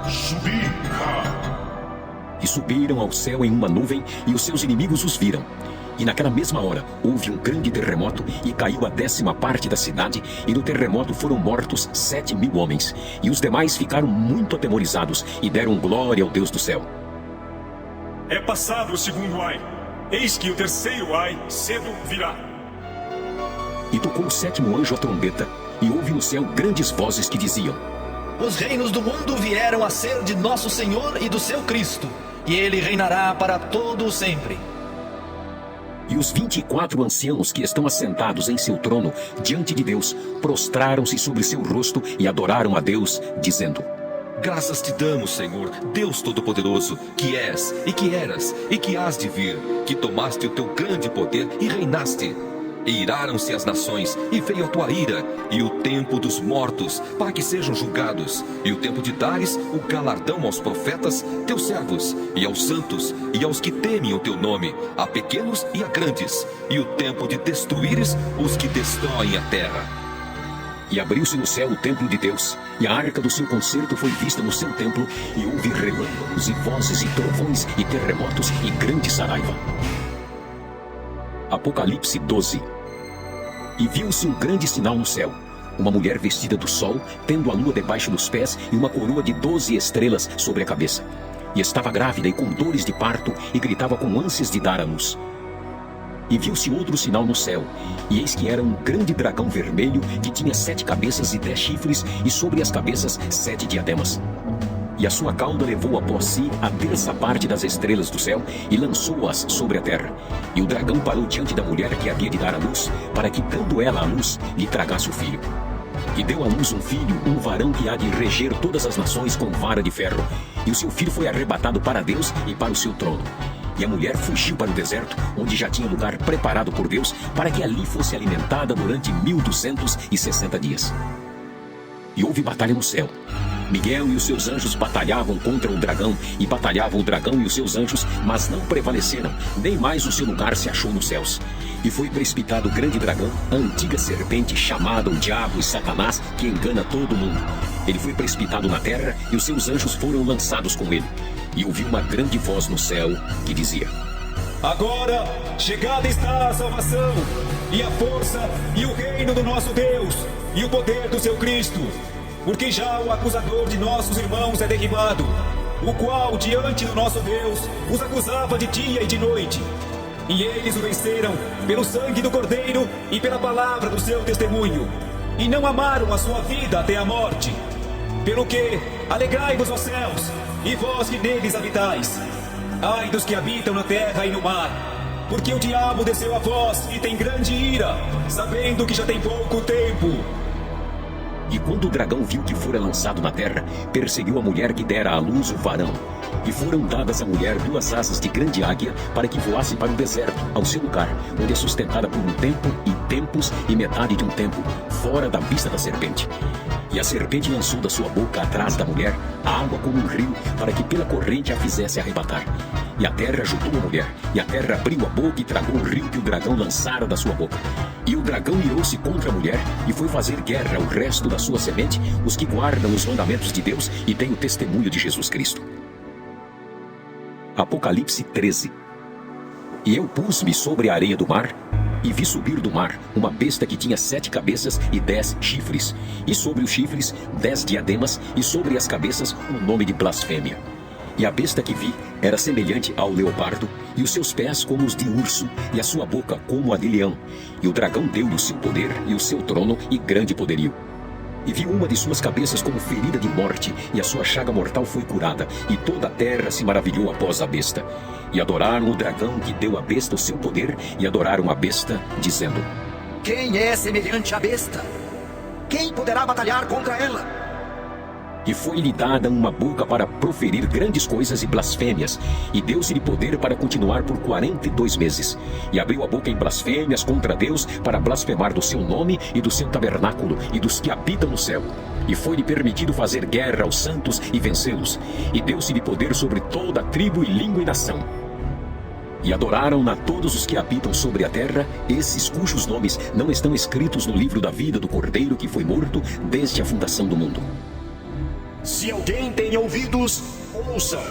Subi cá! E subiram ao céu em uma nuvem, e os seus inimigos os viram. E naquela mesma hora houve um grande terremoto, e caiu a 10ª parte da cidade, e no terremoto foram mortos 7.000 homens. E os demais ficaram muito atemorizados, e deram glória ao Deus do céu. É passado o 2º ai. Eis que o 3º ai cedo virá. E tocou o 7º anjo a trombeta, e houve no céu grandes vozes que diziam: Os reinos do mundo vieram a ser de nosso Senhor e do seu Cristo, e ele reinará para todo o sempre. E os 24 anciãos que estão assentados em seu trono diante de Deus prostraram-se sobre seu rosto e adoraram a Deus, dizendo: Graças te damos, Senhor, Deus Todo-Poderoso, que és, e que eras, e que hás de vir, que tomaste o teu grande poder e reinaste. E iraram-se as nações, e veio a tua ira, e o tempo dos mortos, para que sejam julgados, e o tempo de dares o galardão aos profetas, teus servos, e aos santos, e aos que temem o teu nome, a pequenos e a grandes, e o tempo de destruíres os que destroem a terra. E abriu-se no céu o templo de Deus, e a arca do seu concerto foi vista no seu templo, e houve relâmpagos e vozes e trovões e terremotos e grande saraiva. Apocalipse 12. E viu-se um grande sinal no céu, uma mulher vestida do sol, tendo a lua debaixo dos pés e uma coroa de 12 estrelas sobre a cabeça. E estava grávida e com dores de parto, e gritava com ânsias de dar à luz. E viu-se outro sinal no céu, e eis que era um grande dragão vermelho, que tinha 7 cabeças e 10 chifres, e sobre as cabeças 7 diademas. E a sua cauda levou após si a 1/3 parte das estrelas do céu, e lançou-as sobre a terra. E o dragão parou diante da mulher que havia de dar à luz, para que, dando ela à luz, lhe tragasse o filho. E deu à luz um filho, um varão que há de reger todas as nações com vara de ferro. E o seu filho foi arrebatado para Deus e para o seu trono. E a mulher fugiu para o deserto, onde já tinha lugar preparado por Deus, para que ali fosse alimentada durante 1260 dias. E houve batalha no céu. Miguel e os seus anjos batalhavam contra o dragão, e batalhavam o dragão e os seus anjos, mas não prevaleceram, nem mais o seu lugar se achou nos céus. E foi precipitado o grande dragão, a antiga serpente, chamada o Diabo e Satanás, que engana todo mundo. Ele foi precipitado na terra, e os seus anjos foram lançados com ele. E ouvi uma grande voz no céu, que dizia: Agora, chegada está a salvação, e a força, e o reino do nosso Deus, e o poder do seu Cristo. Porque já o acusador de nossos irmãos é derribado, o qual, diante do nosso Deus, os acusava de dia e de noite. E eles o venceram pelo sangue do Cordeiro e pela palavra do seu testemunho, e não amaram a sua vida até a morte. Pelo que, alegrai-vos, ó céus, e vós que neles habitais. Ai dos que habitam na terra e no mar, porque o diabo desceu a vós e tem grande ira, sabendo que já tem pouco tempo. E quando o dragão viu que fora lançado na terra, perseguiu a mulher que dera à luz o varão. E foram dadas à mulher 2 asas de grande águia, para que voasse para o deserto, ao seu lugar, onde é sustentada por um tempo, e tempos, e metade de um tempo, fora da vista da serpente. E a serpente lançou da sua boca atrás da mulher a água como um rio, para que pela corrente a fizesse arrebatar. E a terra ajudou a mulher, e a terra abriu a boca e tragou o rio que o dragão lançara da sua boca. E o dragão irou-se contra a mulher, e foi fazer guerra ao resto da sua semente, os que guardam os mandamentos de Deus e têm o testemunho de Jesus Cristo. Apocalipse 13. E eu pus-me sobre a areia do mar, e vi subir do mar uma besta que tinha 7 cabeças e 10 chifres, e sobre os chifres 10 diademas, e sobre as cabeças um nome de blasfêmia. E a besta que vi era semelhante ao leopardo, e os seus pés como os de urso, e a sua boca como a de leão. E o dragão deu-lhe o seu poder, e o seu trono, e grande poderio. E vi uma de suas cabeças como ferida de morte, e a sua chaga mortal foi curada, e toda a terra se maravilhou após a besta. E adoraram o dragão que deu à besta o seu poder, e adoraram a besta, dizendo: Quem é semelhante à besta? Quem poderá batalhar contra ela? E foi-lhe dada uma boca para proferir grandes coisas e blasfêmias, e deu-se-lhe poder para continuar por 42 meses. E abriu a boca em blasfêmias contra Deus, para blasfemar do seu nome e do seu tabernáculo e dos que habitam no céu. E foi-lhe permitido fazer guerra aos santos e vencê-los. E deu-se-lhe poder sobre toda a tribo e língua e nação. E adoraram-na todos os que habitam sobre a terra, esses cujos nomes não estão escritos no livro da vida do Cordeiro que foi morto desde a fundação do mundo. Se alguém tem ouvidos, ouça.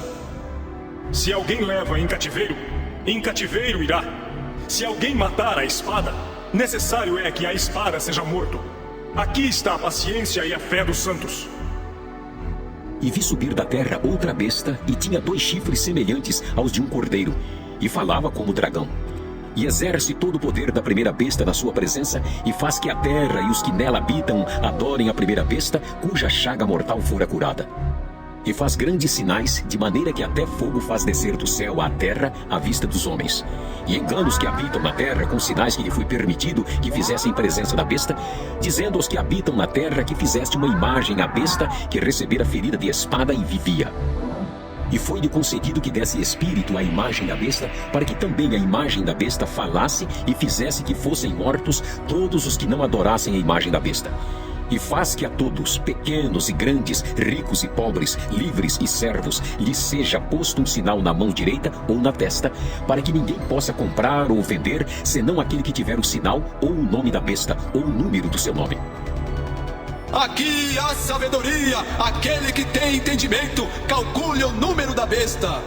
Se alguém leva em cativeiro irá. Se alguém matar a espada, necessário é que a espada seja morto. Aqui está a paciência e a fé dos santos. E vi subir da terra outra besta, e tinha 2 chifres semelhantes aos de um cordeiro, e falava como dragão. E exerce todo o poder da primeira besta na sua presença, e faz que a terra e os que nela habitam adorem a primeira besta, cuja chaga mortal fora curada. E faz grandes sinais, de maneira que até fogo faz descer do céu à terra à vista dos homens. E engana os que habitam na terra com sinais que lhe foi permitido que fizessem presença da besta, dizendo aos que habitam na terra que fizeste uma imagem à besta que recebera ferida de espada e vivia. E foi-lhe concedido que desse espírito à imagem da besta, para que também a imagem da besta falasse e fizesse que fossem mortos todos os que não adorassem a imagem da besta. E faz que a todos, pequenos e grandes, ricos e pobres, livres e servos, lhes seja posto um sinal na mão direita ou na testa, para que ninguém possa comprar ou vender, senão aquele que tiver o sinal ou o nome da besta ou o número do seu nome. Aqui há sabedoria, aquele que tem entendimento, calcule o número da besta.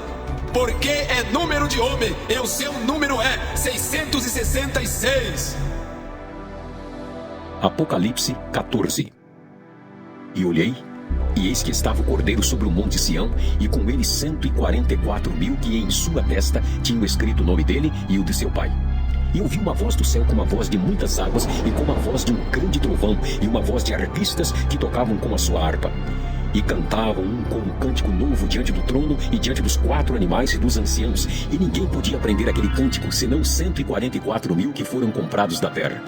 Porque é número de homem, e o seu número é 666. Apocalipse 14. E olhei, e eis que estava o Cordeiro sobre o monte Sião, e com ele 144.000 que em sua testa tinham escrito o nome dele e o de seu pai. E ouvi uma voz do céu como a voz de muitas águas, e como a voz de um grande trovão, e uma voz de arpistas que tocavam com a sua harpa. E cantavam um com um cântico novo diante do trono e diante dos 4 animais e dos anciãos. E ninguém podia aprender aquele cântico, senão 144.000 que foram comprados da terra.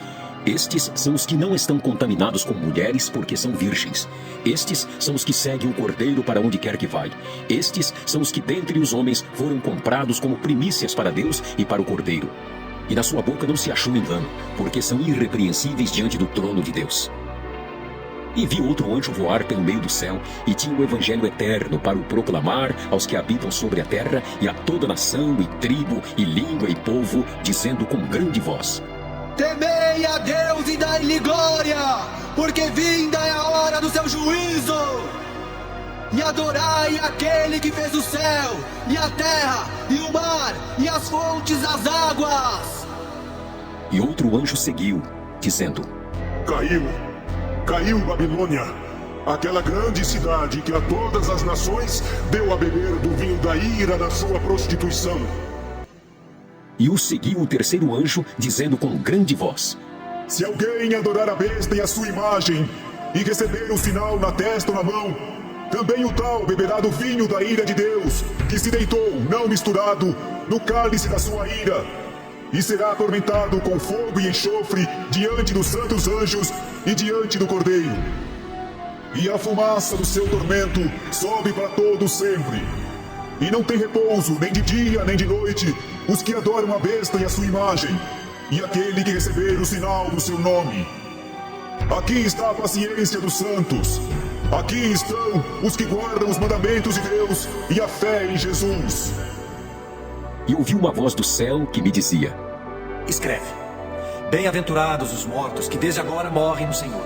Estes são os que não estão contaminados com mulheres, porque são virgens. Estes são os que seguem o Cordeiro para onde quer que vai. Estes são os que dentre os homens foram comprados como primícias para Deus e para o Cordeiro. E na sua boca não se achou engano, porque são irrepreensíveis diante do trono de Deus. E vi outro anjo voar pelo meio do céu, e tinha o evangelho eterno para o proclamar aos que habitam sobre a terra, e a toda nação, e tribo, e língua, e povo, dizendo com grande voz: Temei a Deus e dai-lhe glória, porque vinda é a hora do seu juízo. E adorai aquele que fez o céu, e a terra, e o mar, e as fontes das águas. E outro anjo seguiu, dizendo: Caiu Babilônia, aquela grande cidade que a todas as nações deu a beber do vinho da ira da sua prostituição. E o seguiu o terceiro anjo, dizendo com grande voz: Se alguém adorar a besta e a sua imagem, e receber o sinal na testa ou na mão, também o tal beberá do vinho da ira de Deus, que se deitou, não misturado, no cálice da sua ira, e será atormentado com fogo e enxofre diante dos santos anjos e diante do Cordeiro. E a fumaça do seu tormento sobe para todo sempre. E não tem repouso, nem de dia, nem de noite, os que adoram a besta e a sua imagem, e aquele que receber o sinal do seu nome. Aqui está a paciência dos santos. Aqui estão os que guardam os mandamentos de Deus e a fé em Jesus. E ouvi uma voz do céu que me dizia: Escreve: Bem-aventurados os mortos que desde agora morrem no Senhor.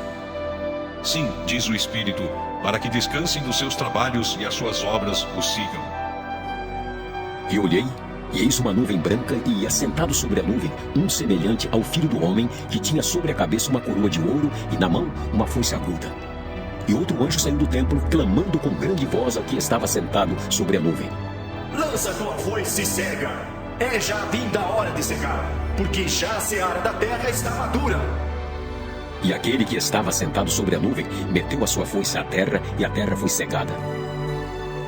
Sim, diz o Espírito, para que descansem dos seus trabalhos e as suas obras os sigam. E olhei, e eis uma nuvem branca, e assentado sobre a nuvem, um semelhante ao Filho do Homem, que tinha sobre a cabeça uma coroa de ouro, e na mão uma foice aguda. E outro anjo saiu do templo, clamando com grande voz ao que estava sentado sobre a nuvem: Lança tua foice e cega. É já vinda a hora de cegar, porque já a seara da terra está madura. E aquele que estava sentado sobre a nuvem meteu a sua foice à terra, e a terra foi cegada.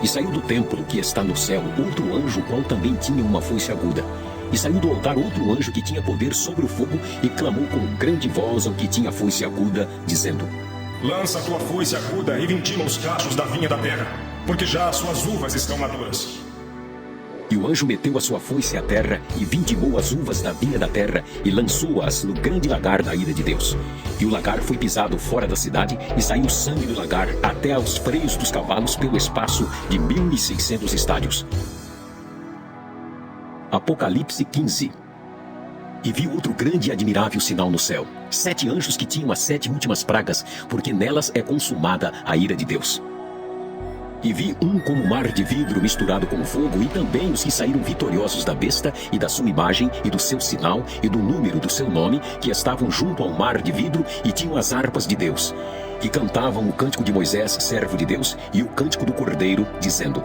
E saiu do templo que está no céu outro anjo, o qual também tinha uma foice aguda. E saiu do altar outro anjo que tinha poder sobre o fogo, e clamou com grande voz ao que tinha a foice aguda, dizendo: Lança a tua foice aguda e vindima os cachos da vinha da terra, porque já as suas uvas estão maduras. E o anjo meteu a sua foice à terra, e vindimou as uvas da vinha da terra, e lançou-as no grande lagar da ira de Deus. E o lagar foi pisado fora da cidade, e saiu sangue do lagar até aos freios dos cavalos pelo espaço de 1.600 estádios. Apocalipse 15. E vi outro grande e admirável sinal no céu: 7 anjos que tinham as 7 últimas pragas, porque nelas é consumada a ira de Deus. E vi um como mar de vidro misturado com fogo, e também os que saíram vitoriosos da besta e da sua imagem e do seu sinal e do número do seu nome, que estavam junto ao mar de vidro e tinham as harpas de Deus. E cantavam o cântico de Moisés, servo de Deus, e o cântico do Cordeiro, dizendo: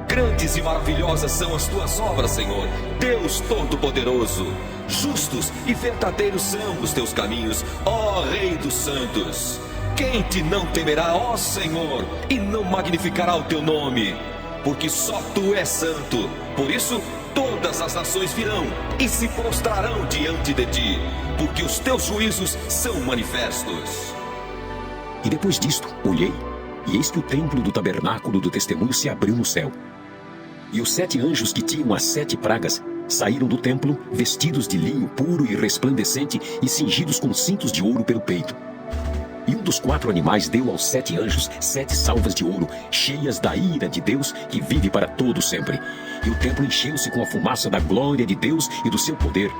Grandes e maravilhosas são as tuas obras, Senhor, Deus Todo-Poderoso. Justos e verdadeiros são os teus caminhos, ó Rei dos Santos. Quem te não temerá, ó Senhor, e não magnificará o teu nome? Porque só tu és santo. Por isso, todas as nações virão e se prostrarão diante de ti, porque os teus juízos são manifestos. E depois disto, olhei, e eis que o templo do tabernáculo do testemunho se abriu no céu. E os 7 anjos que tinham as 7 pragas saíram do templo, vestidos de linho puro e resplandecente, e cingidos com cintos de ouro pelo peito. E um dos 4 animais deu aos 7 anjos 7 salvas de ouro, cheias da ira de Deus, que vive para todo sempre. E o templo encheu-se com a fumaça da glória de Deus e do seu poder.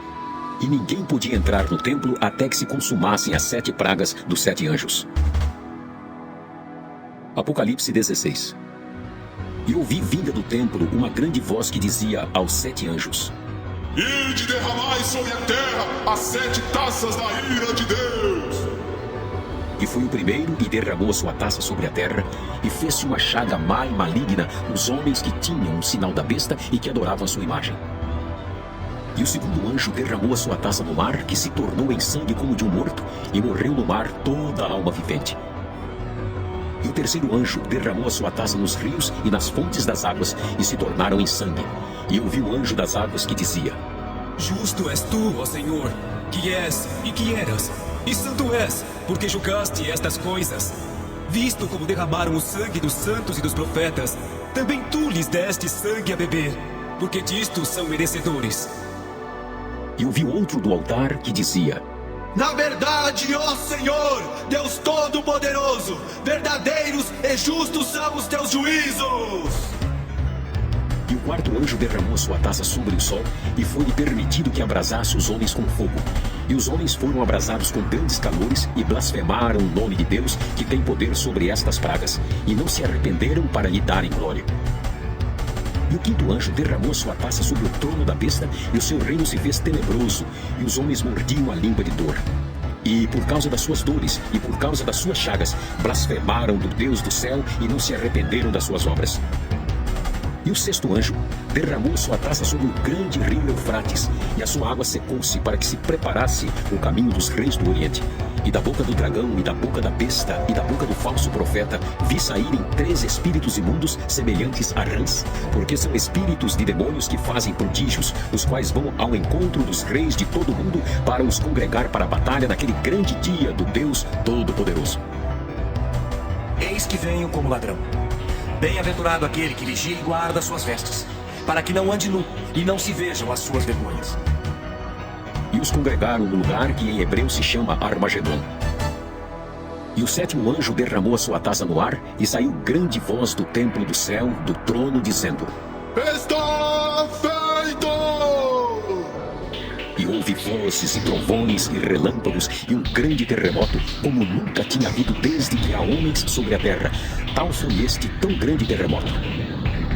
E ninguém podia entrar no templo até que se consumassem as 7 pragas dos 7 anjos. Apocalipse 16. E ouvi vinda do templo uma grande voz que dizia aos 7 anjos: Ide derramai sobre a terra as 7 taças da ira de Deus. E foi o primeiro e derramou a sua taça sobre a terra, e fez-se uma chaga má e maligna nos homens que tinham o sinal da besta e que adoravam a sua imagem. E o segundo anjo derramou a sua taça no mar, que se tornou em sangue como de um morto, e morreu no mar toda a alma vivente. E o terceiro anjo derramou a sua taça nos rios e nas fontes das águas, e se tornaram em sangue. E ouvi o anjo das águas que dizia: Justo és tu, ó Senhor, que és e que eras, e santo és, porque julgaste estas coisas. Visto como derramaram o sangue dos santos e dos profetas, também tu lhes deste sangue a beber, porque disto são merecedores. E ouvi outro do altar que dizia: Na verdade, ó Senhor, Deus Todo-Poderoso, verdadeiros e justos são os teus juízos. E o quarto anjo derramou sua taça sobre o sol, e foi-lhe permitido que abrasasse os homens com fogo. E os homens foram abrasados com grandes calores, e blasfemaram o nome de Deus, que tem poder sobre estas pragas, e não se arrependeram para lhe darem glória. E o quinto anjo derramou sua taça sobre o trono da besta, e o seu reino se fez tenebroso, e os homens mordiam a língua de dor. E por causa das suas dores, e por causa das suas chagas, blasfemaram do Deus do céu, e não se arrependeram das suas obras. E o sexto anjo derramou sua taça sobre o grande rio Eufrates, e a sua água secou-se para que se preparasse o caminho dos reis do Oriente. E da boca do dragão, e da boca da besta, e da boca do falso profeta, vi saírem 3 espíritos imundos semelhantes a rãs, porque são espíritos de demônios que fazem prodígios, os quais vão ao encontro dos reis de todo o mundo para os congregar para a batalha naquele grande dia do Deus Todo-Poderoso. Eis que venho como ladrão. Bem-aventurado aquele que vigia e guarda suas vestes, para que não ande nu e não se vejam as suas vergonhas. E os congregaram no lugar que em hebreu se chama Armagedon. E o sétimo anjo derramou a sua taça no ar, e saiu grande voz do templo do céu, do trono, dizendo: Está feito! E houve vozes e trovões e relâmpagos e um grande terremoto, como nunca tinha havido desde que há homens sobre a terra. Tal foi este tão grande terremoto.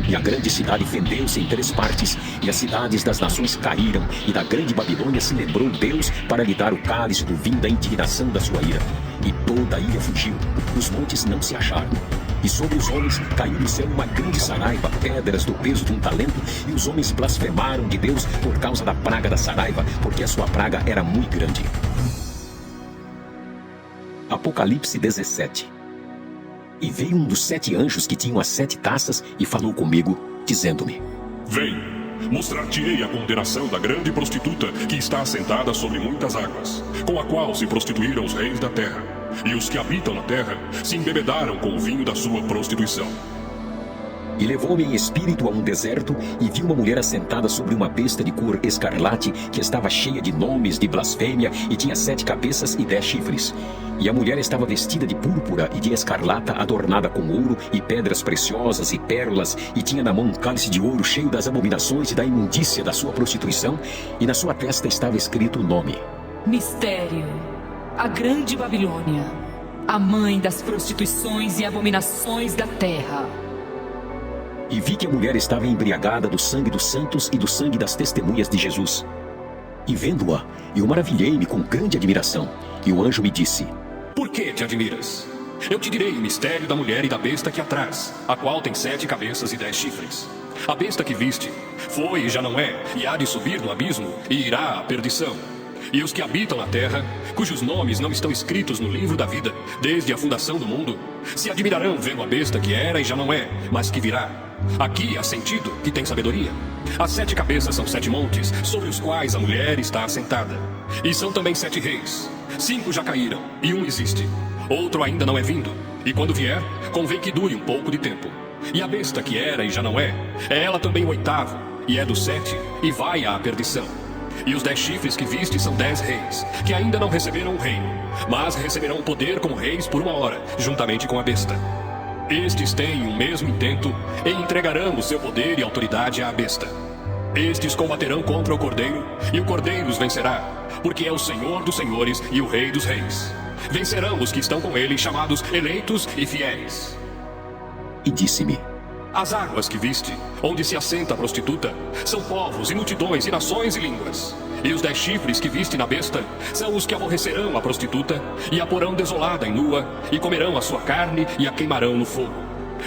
E a grande cidade fendeu-se em 3 partes, e as cidades das nações caíram, e da grande Babilônia se lembrou Deus para lhe dar o cálice do vinho da indignação da sua ira. E toda a ilha fugiu, os montes não se acharam. E sobre os homens caiu do céu uma grande saraiva, pedras do peso de um talento, e os homens blasfemaram de Deus por causa da praga da saraiva, porque a sua praga era muito grande. Apocalipse 17. E veio um dos 7 anjos que tinham as 7 taças e falou comigo, dizendo-me: Vem, mostrar-te-ei a condenação da grande prostituta que está assentada sobre muitas águas, com a qual se prostituíram os reis da terra, e os que habitam na terra se embebedaram com o vinho da sua prostituição. E levou-me em espírito a um deserto, e vi uma mulher assentada sobre uma besta de cor escarlate, que estava cheia de nomes de blasfêmia, e tinha 7 cabeças e 10 chifres. E a mulher estava vestida de púrpura e de escarlata, adornada com ouro e pedras preciosas e pérolas, e tinha na mão um cálice de ouro cheio das abominações e da imundícia da sua prostituição, e na sua testa estava escrito o nome: Mistério, a grande Babilônia, a mãe das prostituições e abominações da terra. E vi que a mulher estava embriagada do sangue dos santos e do sangue das testemunhas de Jesus. E vendo-a, eu maravilhei-me com grande admiração. E o anjo me disse: Por que te admiras? Eu te direi o mistério da mulher e da besta que a traz, a qual tem 7 cabeças e 10 chifres. A besta que viste foi e já não é, e há de subir no abismo, e irá à perdição. E os que habitam na terra, cujos nomes não estão escritos no livro da vida, desde a fundação do mundo, se admirarão vendo a besta que era e já não é, mas que virá. Aqui há sentido que tem sabedoria. As 7 cabeças são 7 montes, sobre os quais a mulher está assentada. E são também 7 reis. 5 já caíram, e um existe. Outro ainda não é vindo, e quando vier, convém que dure um pouco de tempo. E a besta que era e já não é ela também o 8º, e é dos 7, e vai à perdição. E os 10 chifres que viste são 10 reis, que ainda não receberam o reino, mas receberão poder como reis por 1 hora, juntamente com a besta. Estes têm o mesmo intento e entregarão o seu poder e autoridade à besta. Estes combaterão contra o Cordeiro, e o Cordeiro os vencerá, porque é o Senhor dos senhores e o Rei dos reis. Vencerão os que estão com ele, chamados eleitos e fiéis. E disse-me: As águas que viste, onde se assenta a prostituta, são povos e multidões e nações e línguas. E os 10 chifres que viste na besta são os que aborrecerão a prostituta e a porão desolada e nua, e comerão a sua carne e a queimarão no fogo.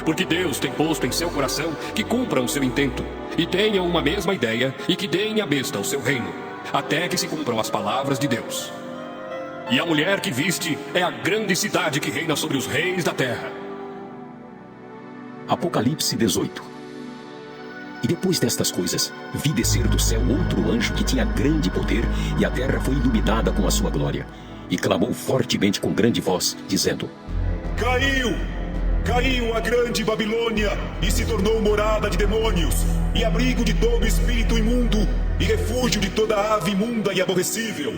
Porque Deus tem posto em seu coração que cumpram o seu intento, e tenham uma mesma ideia, e que deem à besta o seu reino, até que se cumpram as palavras de Deus. E a mulher que viste é a grande cidade que reina sobre os reis da terra. Apocalipse 18. E depois destas coisas, vi descer do céu outro anjo que tinha grande poder, e a terra foi iluminada com a sua glória. E clamou fortemente com grande voz, dizendo: Caiu! Caiu a grande Babilônia, e se tornou morada de demônios, e abrigo de todo espírito imundo, e refúgio de toda ave imunda e aborrecível.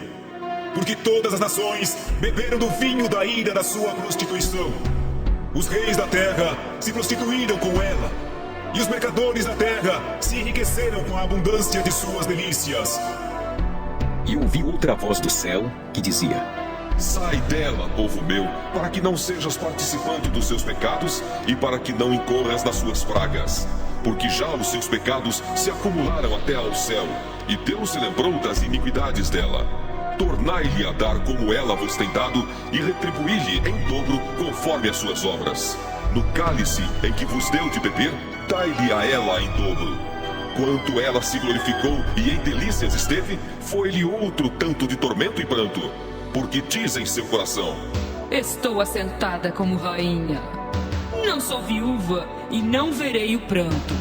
porque todas as nações beberam do vinho da ira da sua prostituição. Os reis da terra se prostituíram com ela, e os mercadores da terra se enriqueceram com a abundância de suas delícias. E ouvi outra voz do céu que dizia: Sai dela, povo meu, para que não sejas participante dos seus pecados e para que não incorras nas suas pragas. Porque já os seus pecados se acumularam até ao céu, e Deus se lembrou das iniquidades dela. Tornai-lhe a dar como ela vos tem dado, e retribuí-lhe em dobro conforme as suas obras. No cálice em que vos deu de beber, dai-lhe a ela em dobro. Quanto ela se glorificou e em delícias esteve, foi-lhe outro tanto de tormento e pranto. Porque diz em seu coração: Estou assentada como rainha. Não sou viúva e não verei o pranto.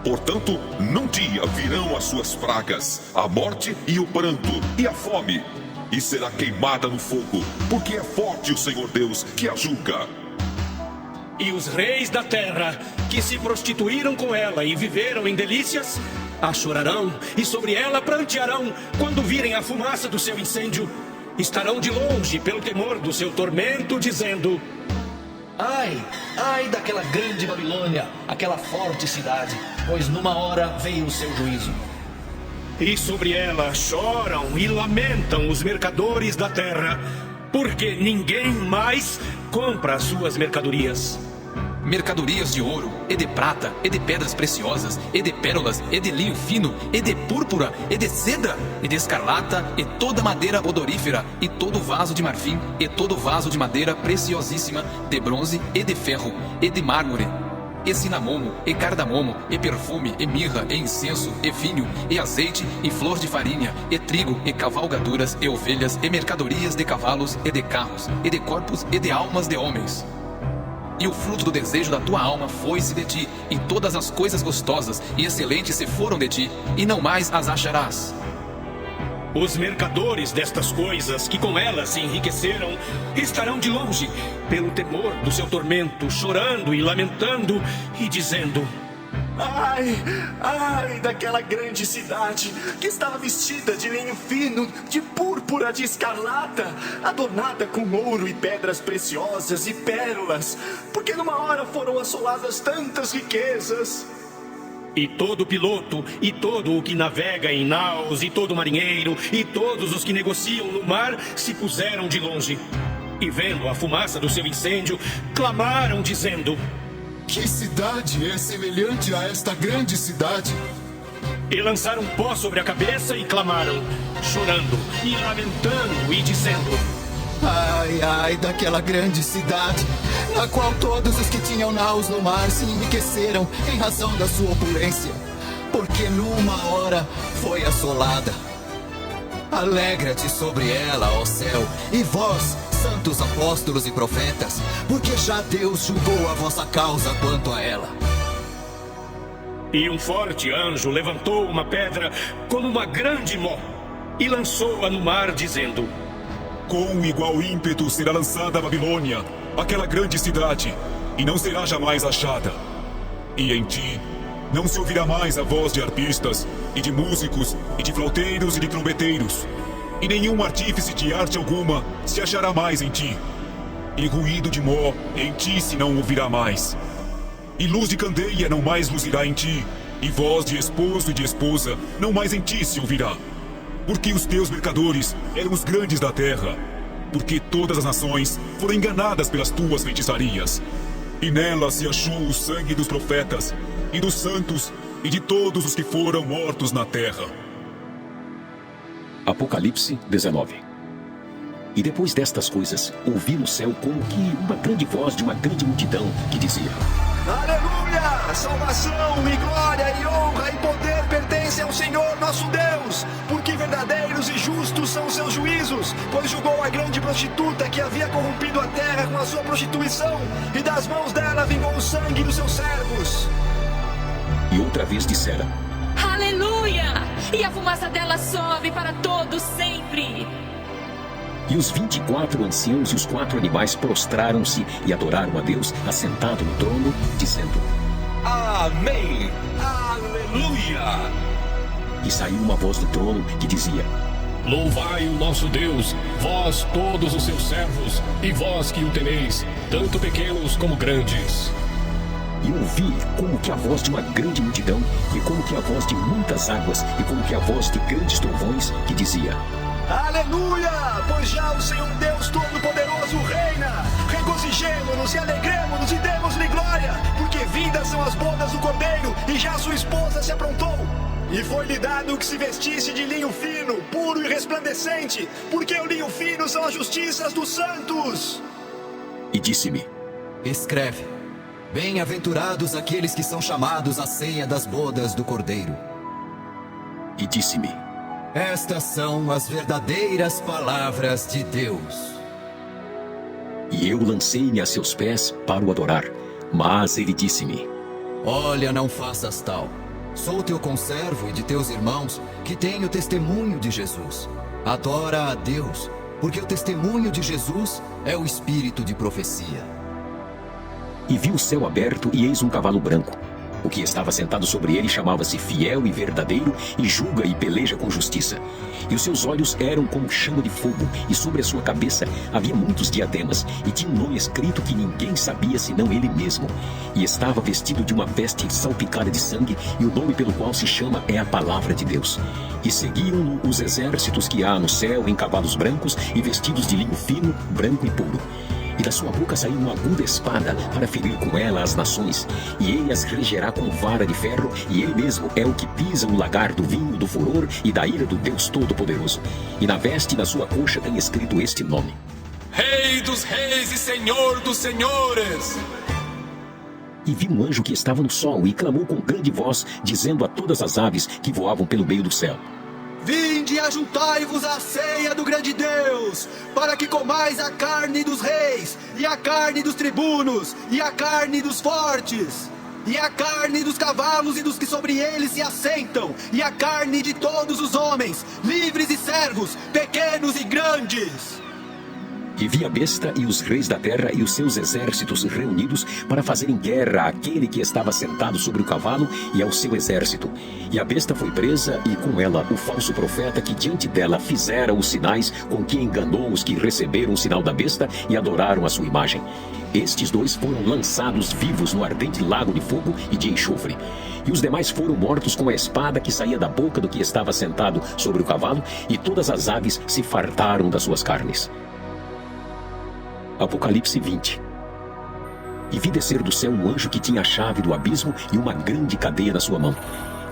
Portanto, num dia virão as suas pragas, a morte e o pranto e a fome, e será queimada no fogo, porque é forte o Senhor Deus que a julga. E os reis da terra, que se prostituíram com ela e viveram em delícias, a chorarão e sobre ela prantearão quando virem a fumaça do seu incêndio. Estarão de longe pelo temor do seu tormento, dizendo: Ai, ai daquela grande Babilônia, aquela forte cidade, pois numa hora veio o seu juízo. E sobre ela choram e lamentam os mercadores da terra, porque ninguém mais compra as suas mercadorias. Mercadorias de ouro, e de prata, e de pedras preciosas, e de pérolas, e de linho fino, e de púrpura, e de seda, e de escarlata, e toda madeira odorífera, e todo vaso de marfim, e todo vaso de madeira preciosíssima, de bronze, e de ferro, e de mármore, e cinamomo, e cardamomo, e perfume, e mirra, e incenso, e vinho, e azeite, e flor de farinha, e trigo, e cavalgaduras, e ovelhas, e mercadorias de cavalos, e de carros, e de corpos, e de almas de homens. E o fruto do desejo da tua alma foi-se de ti, e todas as coisas gostosas e excelentes se foram de ti, e não mais as acharás. Os mercadores destas coisas, que com elas se enriqueceram, estarão de longe, pelo temor do seu tormento, chorando e lamentando, e dizendo: Ai, ai daquela grande cidade, que estava vestida de linho fino, de púrpura, de escarlata, adornada com ouro e pedras preciosas e pérolas, porque numa hora foram assoladas tantas riquezas. E todo piloto, e todo o que navega em naus, e todo marinheiro, e todos os que negociam no mar, se puseram de longe. E vendo a fumaça do seu incêndio, clamaram dizendo: Que cidade é semelhante a esta grande cidade? E lançaram pó sobre a cabeça e clamaram, chorando e lamentando e dizendo: Ai, ai daquela grande cidade, na qual todos os que tinham naus no mar se enriqueceram em razão da sua opulência, porque numa hora foi assolada. Alegra-te sobre ela, ó céu, e vós, santos apóstolos e profetas, porque já Deus julgou a vossa causa quanto a ela. E um forte anjo levantou uma pedra como uma grande mó e lançou-a no mar, dizendo: Com igual ímpeto será lançada a Babilônia, aquela grande cidade, e não será jamais achada. E em ti não se ouvirá mais a voz de arpistas, e de músicos, e de flauteiros e de trombeteiros, e nenhum artífice de arte alguma se achará mais em ti. E ruído de mó em ti se não ouvirá mais. E luz de candeia não mais luzirá em ti, e voz de esposo e de esposa não mais em ti se ouvirá. Porque os teus mercadores eram os grandes da terra, porque todas as nações foram enganadas pelas tuas feitiçarias. E nela se achou o sangue dos profetas, e dos santos, e de todos os que foram mortos na terra. Apocalipse 19. E depois destas coisas, ouvi no céu como que uma grande voz de uma grande multidão que dizia: Aleluia! Salvação e glória e honra e poder pertencem ao Senhor nosso Deus, porque verdadeiros e justos são seus juízos, pois julgou a grande prostituta que havia corrompido a terra com a sua prostituição, e das mãos dela vingou o sangue dos seus servos. E outra vez disseram: Aleluia! E a fumaça dela sobe para todos sempre. E os 24 anciãos e os 4 animais prostraram-se e adoraram a Deus, assentado no trono, dizendo: Amém! Aleluia! E saiu uma voz do trono que dizia: Louvai o nosso Deus, vós todos os seus servos, e vós que o temeis, tanto pequenos como grandes. E ouvi como que a voz de uma grande multidão, e como que a voz de muitas águas, e como que a voz de grandes trovões, que dizia: Aleluia! Pois já o Senhor Deus Todo-Poderoso reina. Regozijemo-nos e alegremo-nos e demos-lhe glória, porque vindas são as bodas do Cordeiro, e já sua esposa se aprontou. E foi-lhe dado que se vestisse de linho fino, puro e resplandecente, porque o linho fino são as justiças dos santos. E disse-me: Escreve: Bem-aventurados aqueles que são chamados à ceia das bodas do Cordeiro. E disse-me: Estas são as verdadeiras palavras de Deus. E eu lancei-me a seus pés para o adorar. Mas ele disse-me: Olha, não faças tal. Sou teu conservo e de teus irmãos, que têm o testemunho de Jesus. Adora a Deus, porque o testemunho de Jesus é o espírito de profecia. E vi o céu aberto, e eis um cavalo branco. O que estava sentado sobre ele chamava-se Fiel e Verdadeiro, e julga e peleja com justiça. E os seus olhos eram como chama de fogo, e sobre a sua cabeça havia muitos diademas, e tinha um nome escrito que ninguém sabia senão ele mesmo. E estava vestido de uma veste salpicada de sangue, e o nome pelo qual se chama é a Palavra de Deus. E seguiam-no os exércitos que há no céu em cavalos brancos, e vestidos de linho fino, branco e puro. E da sua boca saiu uma aguda espada para ferir com ela as nações, e ele as regerá com vara de ferro, e ele mesmo é o que pisa o lagar do vinho do furor e da ira do Deus Todo-Poderoso. E na veste da sua coxa tem escrito este nome: Rei dos reis e Senhor dos senhores. E vi um anjo que estava no sol, e clamou com grande voz, dizendo a todas as aves que voavam pelo meio do céu: Vinde e ajuntai-vos à ceia do grande Deus, para que comais a carne dos reis, e a carne dos tribunos, e a carne dos fortes, e a carne dos cavalos e dos que sobre eles se assentam, e a carne de todos os homens, livres e servos, pequenos e grandes. E vi a besta e os reis da terra e os seus exércitos reunidos para fazerem guerra àquele que estava sentado sobre o cavalo e ao seu exército. E a besta foi presa, e com ela o falso profeta que diante dela fizera os sinais com que enganou os que receberam o sinal da besta e adoraram a sua imagem. Estes dois foram lançados vivos no ardente lago de fogo e de enxofre. E os demais foram mortos com a espada que saía da boca do que estava sentado sobre o cavalo, e todas as aves se fartaram das suas carnes. Apocalipse 20. E vi descer do céu um anjo que tinha a chave do abismo e uma grande cadeia na sua mão.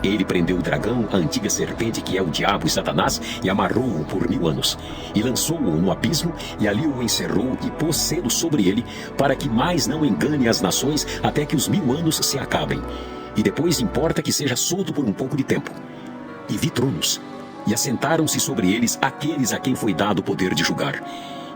Ele prendeu o dragão, a antiga serpente que é o diabo e Satanás, e amarrou-o por 1000 anos. E lançou-o no abismo, e ali o encerrou, e pôs selo sobre ele, para que mais não engane as nações, até que os 1000 anos se acabem. E depois importa que seja solto por um pouco de tempo. E vi tronos, e assentaram-se sobre eles aqueles a quem foi dado o poder de julgar.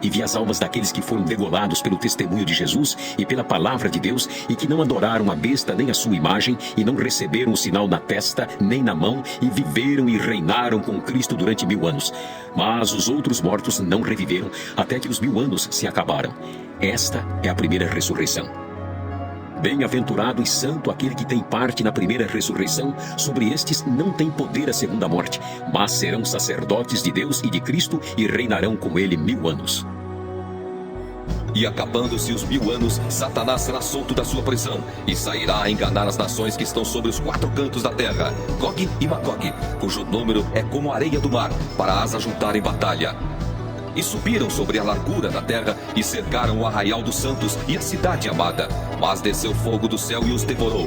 E vi as almas daqueles que foram degolados pelo testemunho de Jesus e pela palavra de Deus, e que não adoraram a besta nem a sua imagem, e não receberam o sinal na testa nem na mão, e viveram e reinaram com Cristo durante 1000 anos. Mas os outros mortos não reviveram, até que os 1000 anos se acabaram. Esta é a primeira ressurreição. Bem-aventurado e santo aquele que tem parte na primeira ressurreição. Sobre estes não tem poder a segunda morte, mas serão sacerdotes de Deus e de Cristo, e reinarão com ele 1000 anos. E acabando-se os 1000 anos, Satanás será solto da sua prisão, e sairá a enganar as nações que estão sobre os 4 cantos da terra, Gog e Magog, cujo número é como a areia do mar, para as ajuntar em batalha. E subiram sobre a largura da terra, e cercaram o arraial dos santos e a cidade amada. Mas desceu fogo do céu e os devorou.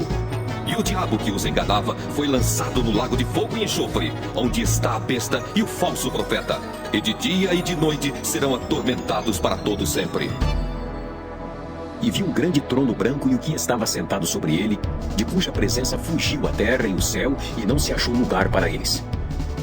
E o diabo que os enganava foi lançado no lago de fogo e enxofre, onde está a besta e o falso profeta. E de dia e de noite serão atormentados para todo sempre. E vi um grande trono branco e o que estava sentado sobre ele, de cuja presença fugiu a terra e o céu, e não se achou lugar para eles.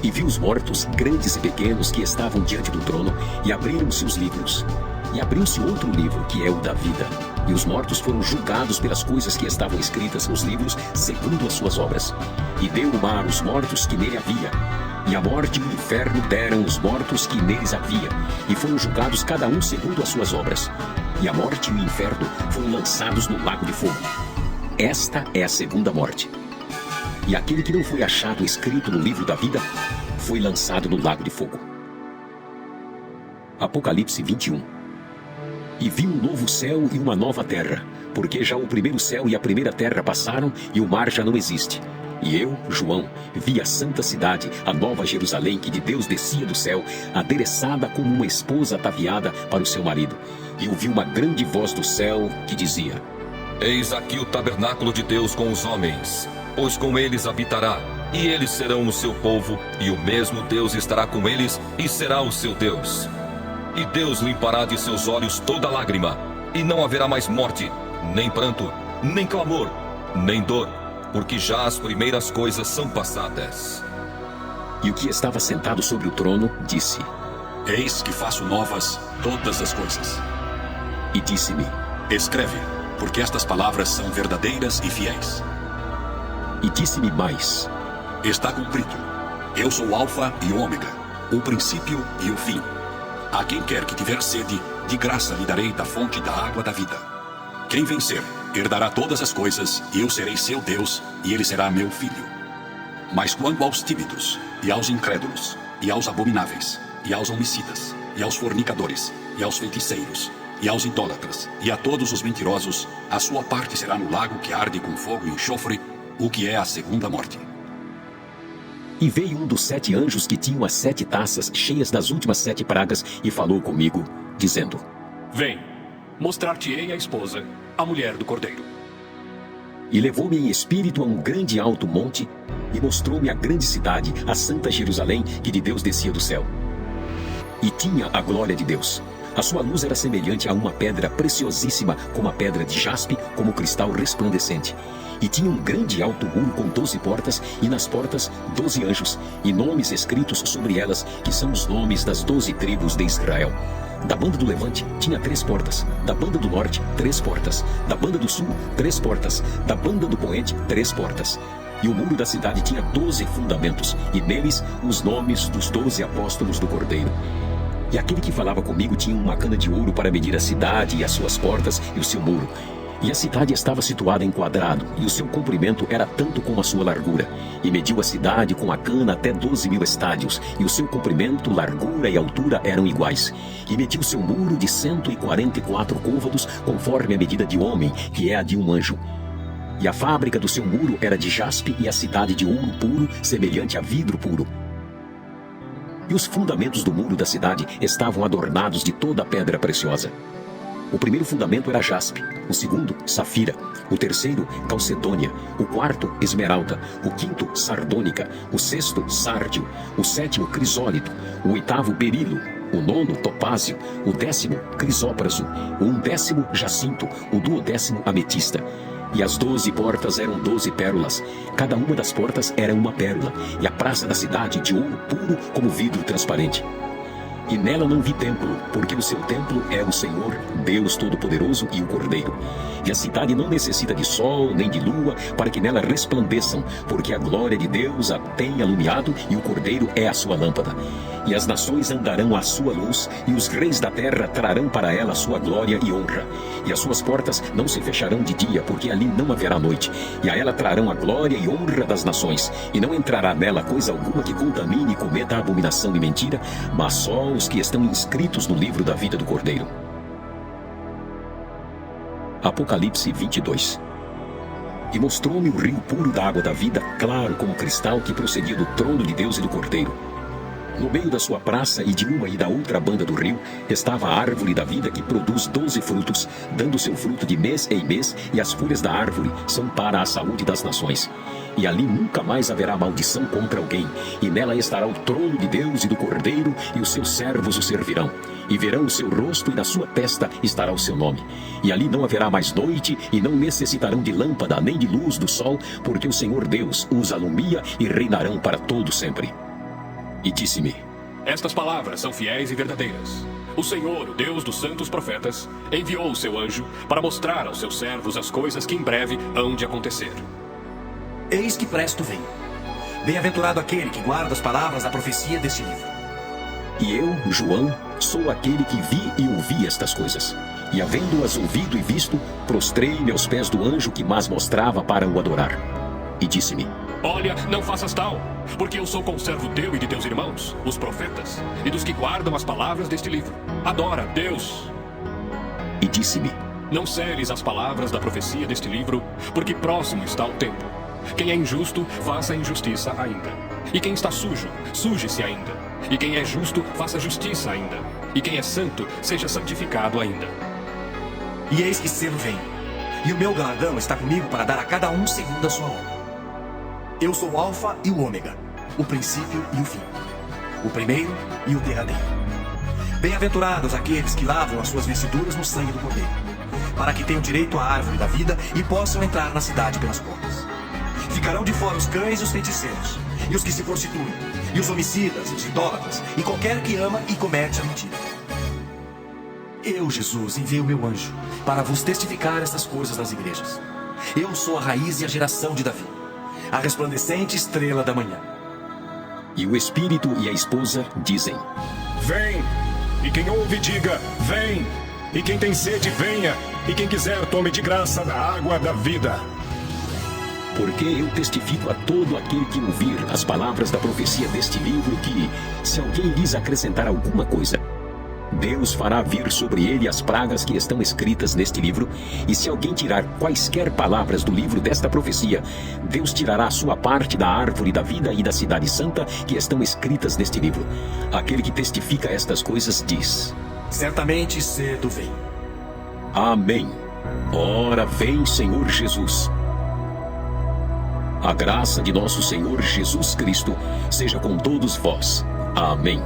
E vi os mortos, grandes e pequenos, que estavam diante do trono, e abriram-se os livros. E abriu-se outro livro, que é o da vida. E os mortos foram julgados pelas coisas que estavam escritas nos livros, segundo as suas obras. E deu o mar os mortos que nele havia. E a morte e o inferno deram os mortos que neles havia. E foram julgados cada um segundo as suas obras. E a morte e o inferno foram lançados no lago de fogo. Esta é a segunda morte. E aquele que não foi achado escrito no livro da vida foi lançado no lago de fogo. Apocalipse 21. E vi um novo céu e uma nova terra, porque já o primeiro céu e a primeira terra passaram e o mar já não existe. E eu, João, vi a santa cidade, a nova Jerusalém, que de Deus descia do céu, adereçada como uma esposa ataviada para o seu marido. E ouvi uma grande voz do céu que dizia: Eis aqui o tabernáculo de Deus com os homens, pois com eles habitará, e eles serão o seu povo, e o mesmo Deus estará com eles, e será o seu Deus. E Deus limpará de seus olhos toda lágrima, e não haverá mais morte, nem pranto, nem clamor, nem dor, porque já as primeiras coisas são passadas. E o que estava sentado sobre o trono disse: Eis que faço novas todas as coisas. E disse-me: Escreve, porque estas palavras são verdadeiras e fiéis. E disse-me mais: Está cumprido. Eu sou o Alfa e o Ômega, o princípio e o fim. A quem quer que tiver sede, de graça lhe darei da fonte da água da vida. Quem vencer, herdará todas as coisas, e eu serei seu Deus, e ele será meu filho. Mas quanto aos tímidos, e aos incrédulos, e aos abomináveis, e aos homicidas, e aos fornicadores, e aos feiticeiros, e aos idólatras, e a todos os mentirosos, a sua parte será no lago que arde com fogo e enxofre, o que é a segunda morte. E veio um dos 7 anjos que tinham as 7 taças cheias das últimas 7 pragas, e falou comigo, dizendo: Vem, mostrar-te-ei a esposa, a mulher do Cordeiro. E levou-me em espírito a um grande alto monte, e mostrou-me a grande cidade, a santa Jerusalém, que de Deus descia do céu. E tinha a glória de Deus. A sua luz era semelhante a uma pedra preciosíssima, como a pedra de jaspe, como cristal resplandecente. E tinha um grande alto muro com 12 portas, e nas portas 12 anjos, e nomes escritos sobre elas, que são os nomes das 12 tribos de Israel. Da banda do levante tinha 3 portas, da banda do norte 3 portas, da banda do sul 3 portas, da banda do poente 3 portas. E o muro da cidade tinha 12 fundamentos, e neles os nomes dos 12 apóstolos do Cordeiro. E aquele que falava comigo tinha uma cana de ouro para medir a cidade e as suas portas e o seu muro. E a cidade estava situada em quadrado, e o seu comprimento era tanto como a sua largura. E mediu a cidade com a cana até 12.000 estádios, e o seu comprimento, largura e altura eram iguais. E mediu seu muro de 144 côvados, conforme a medida de homem, que é a de um anjo. E a fábrica do seu muro era de jaspe, e a cidade de ouro puro, semelhante a vidro puro. E os fundamentos do muro da cidade estavam adornados de toda a pedra preciosa. O primeiro fundamento era jaspe, o segundo, safira, o terceiro, calcedônia, o quarto, esmeralda, o quinto, sardônica, o sexto, sárdio, o sétimo, crisólito, o oitavo, berilo, o nono, topázio, o 10º, crisópraso, o 11º, jacinto, o 12º, ametista. E as 12 portas eram 12 pérolas. Cada uma das portas era uma pérola, e a praça da cidade de ouro puro como vidro transparente. E nela não vi templo, porque o seu templo é o Senhor, Deus Todo-Poderoso e o Cordeiro. E a cidade não necessita de sol nem de lua, para que nela resplandeçam, porque a glória de Deus a tem alumiado, e o Cordeiro é a sua lâmpada. E as nações andarão à sua luz, e os reis da terra trarão para ela a sua glória e honra. E as suas portas não se fecharão de dia, porque ali não haverá noite. E a ela trarão a glória e honra das nações, e não entrará nela coisa alguma que contamine e cometa a abominação e mentira, mas só os que estão inscritos no livro da vida do Cordeiro. Apocalipse 22. E mostrou-me o rio puro da água da vida, claro como cristal, que procedia do trono de Deus e do Cordeiro. No meio da sua praça e de uma e da outra banda do rio, estava a árvore da vida, que produz 12 frutos, dando seu fruto de mês em mês, e as folhas da árvore são para a saúde das nações. E ali nunca mais haverá maldição contra alguém, e nela estará o trono de Deus e do Cordeiro, e os seus servos o servirão. E verão o seu rosto, e na sua testa estará o seu nome. E ali não haverá mais noite, e não necessitarão de lâmpada, nem de luz do sol, porque o Senhor Deus os alumia, e reinarão para todo sempre. E disse-me: Estas palavras são fiéis e verdadeiras. O Senhor, o Deus dos santos profetas, enviou o seu anjo para mostrar aos seus servos as coisas que em breve hão de acontecer. Eis que presto vem. Bem-aventurado aquele que guarda as palavras da profecia deste livro. E eu, João, sou aquele que vi e ouvi estas coisas. E havendo-as ouvido e visto, prostrei-me aos pés do anjo que mas mostrava para o adorar. E disse-me: Olha, não faças tal, porque eu sou conservo teu e de teus irmãos, os profetas, e dos que guardam as palavras deste livro. Adora Deus. E disse-me: Não seles as palavras da profecia deste livro, porque próximo está o tempo. Quem é injusto, faça injustiça ainda. E quem está sujo, suje-se ainda. E quem é justo, faça justiça ainda. E quem é santo, seja santificado ainda. E eis que cedo venho, e o meu galardão está comigo para dar a cada um segundo a sua obra. Eu sou o Alfa e o Ômega, o princípio e o fim, o primeiro e o derradeiro. Bem-aventurados aqueles que lavam as suas vestiduras no sangue do Cordeiro, para que tenham direito à árvore da vida e possam entrar na cidade pelas portas. Ficarão de fora os cães e os feiticeiros, e os que se prostituem, e os homicidas, e os idólatras, e qualquer que ama e comete a mentira. Eu, Jesus, enviei o meu anjo para vos testificar estas coisas nas igrejas. Eu sou a raiz e a geração de Davi, a resplandecente estrela da manhã. E o Espírito e a esposa dizem: Vem! E quem ouve, diga: vem! E quem tem sede, venha! E quem quiser, tome de graça da água da vida. Porque eu testifico a todo aquele que ouvir as palavras da profecia deste livro que, se alguém lhes acrescentar alguma coisa, Deus fará vir sobre ele as pragas que estão escritas neste livro, e se alguém tirar quaisquer palavras do livro desta profecia, Deus tirará a sua parte da árvore da vida e da cidade santa que estão escritas neste livro. Aquele que testifica estas coisas diz: Certamente cedo vem. Amém. Ora vem, Senhor Jesus. A graça de nosso Senhor Jesus Cristo seja com todos vós. Amém.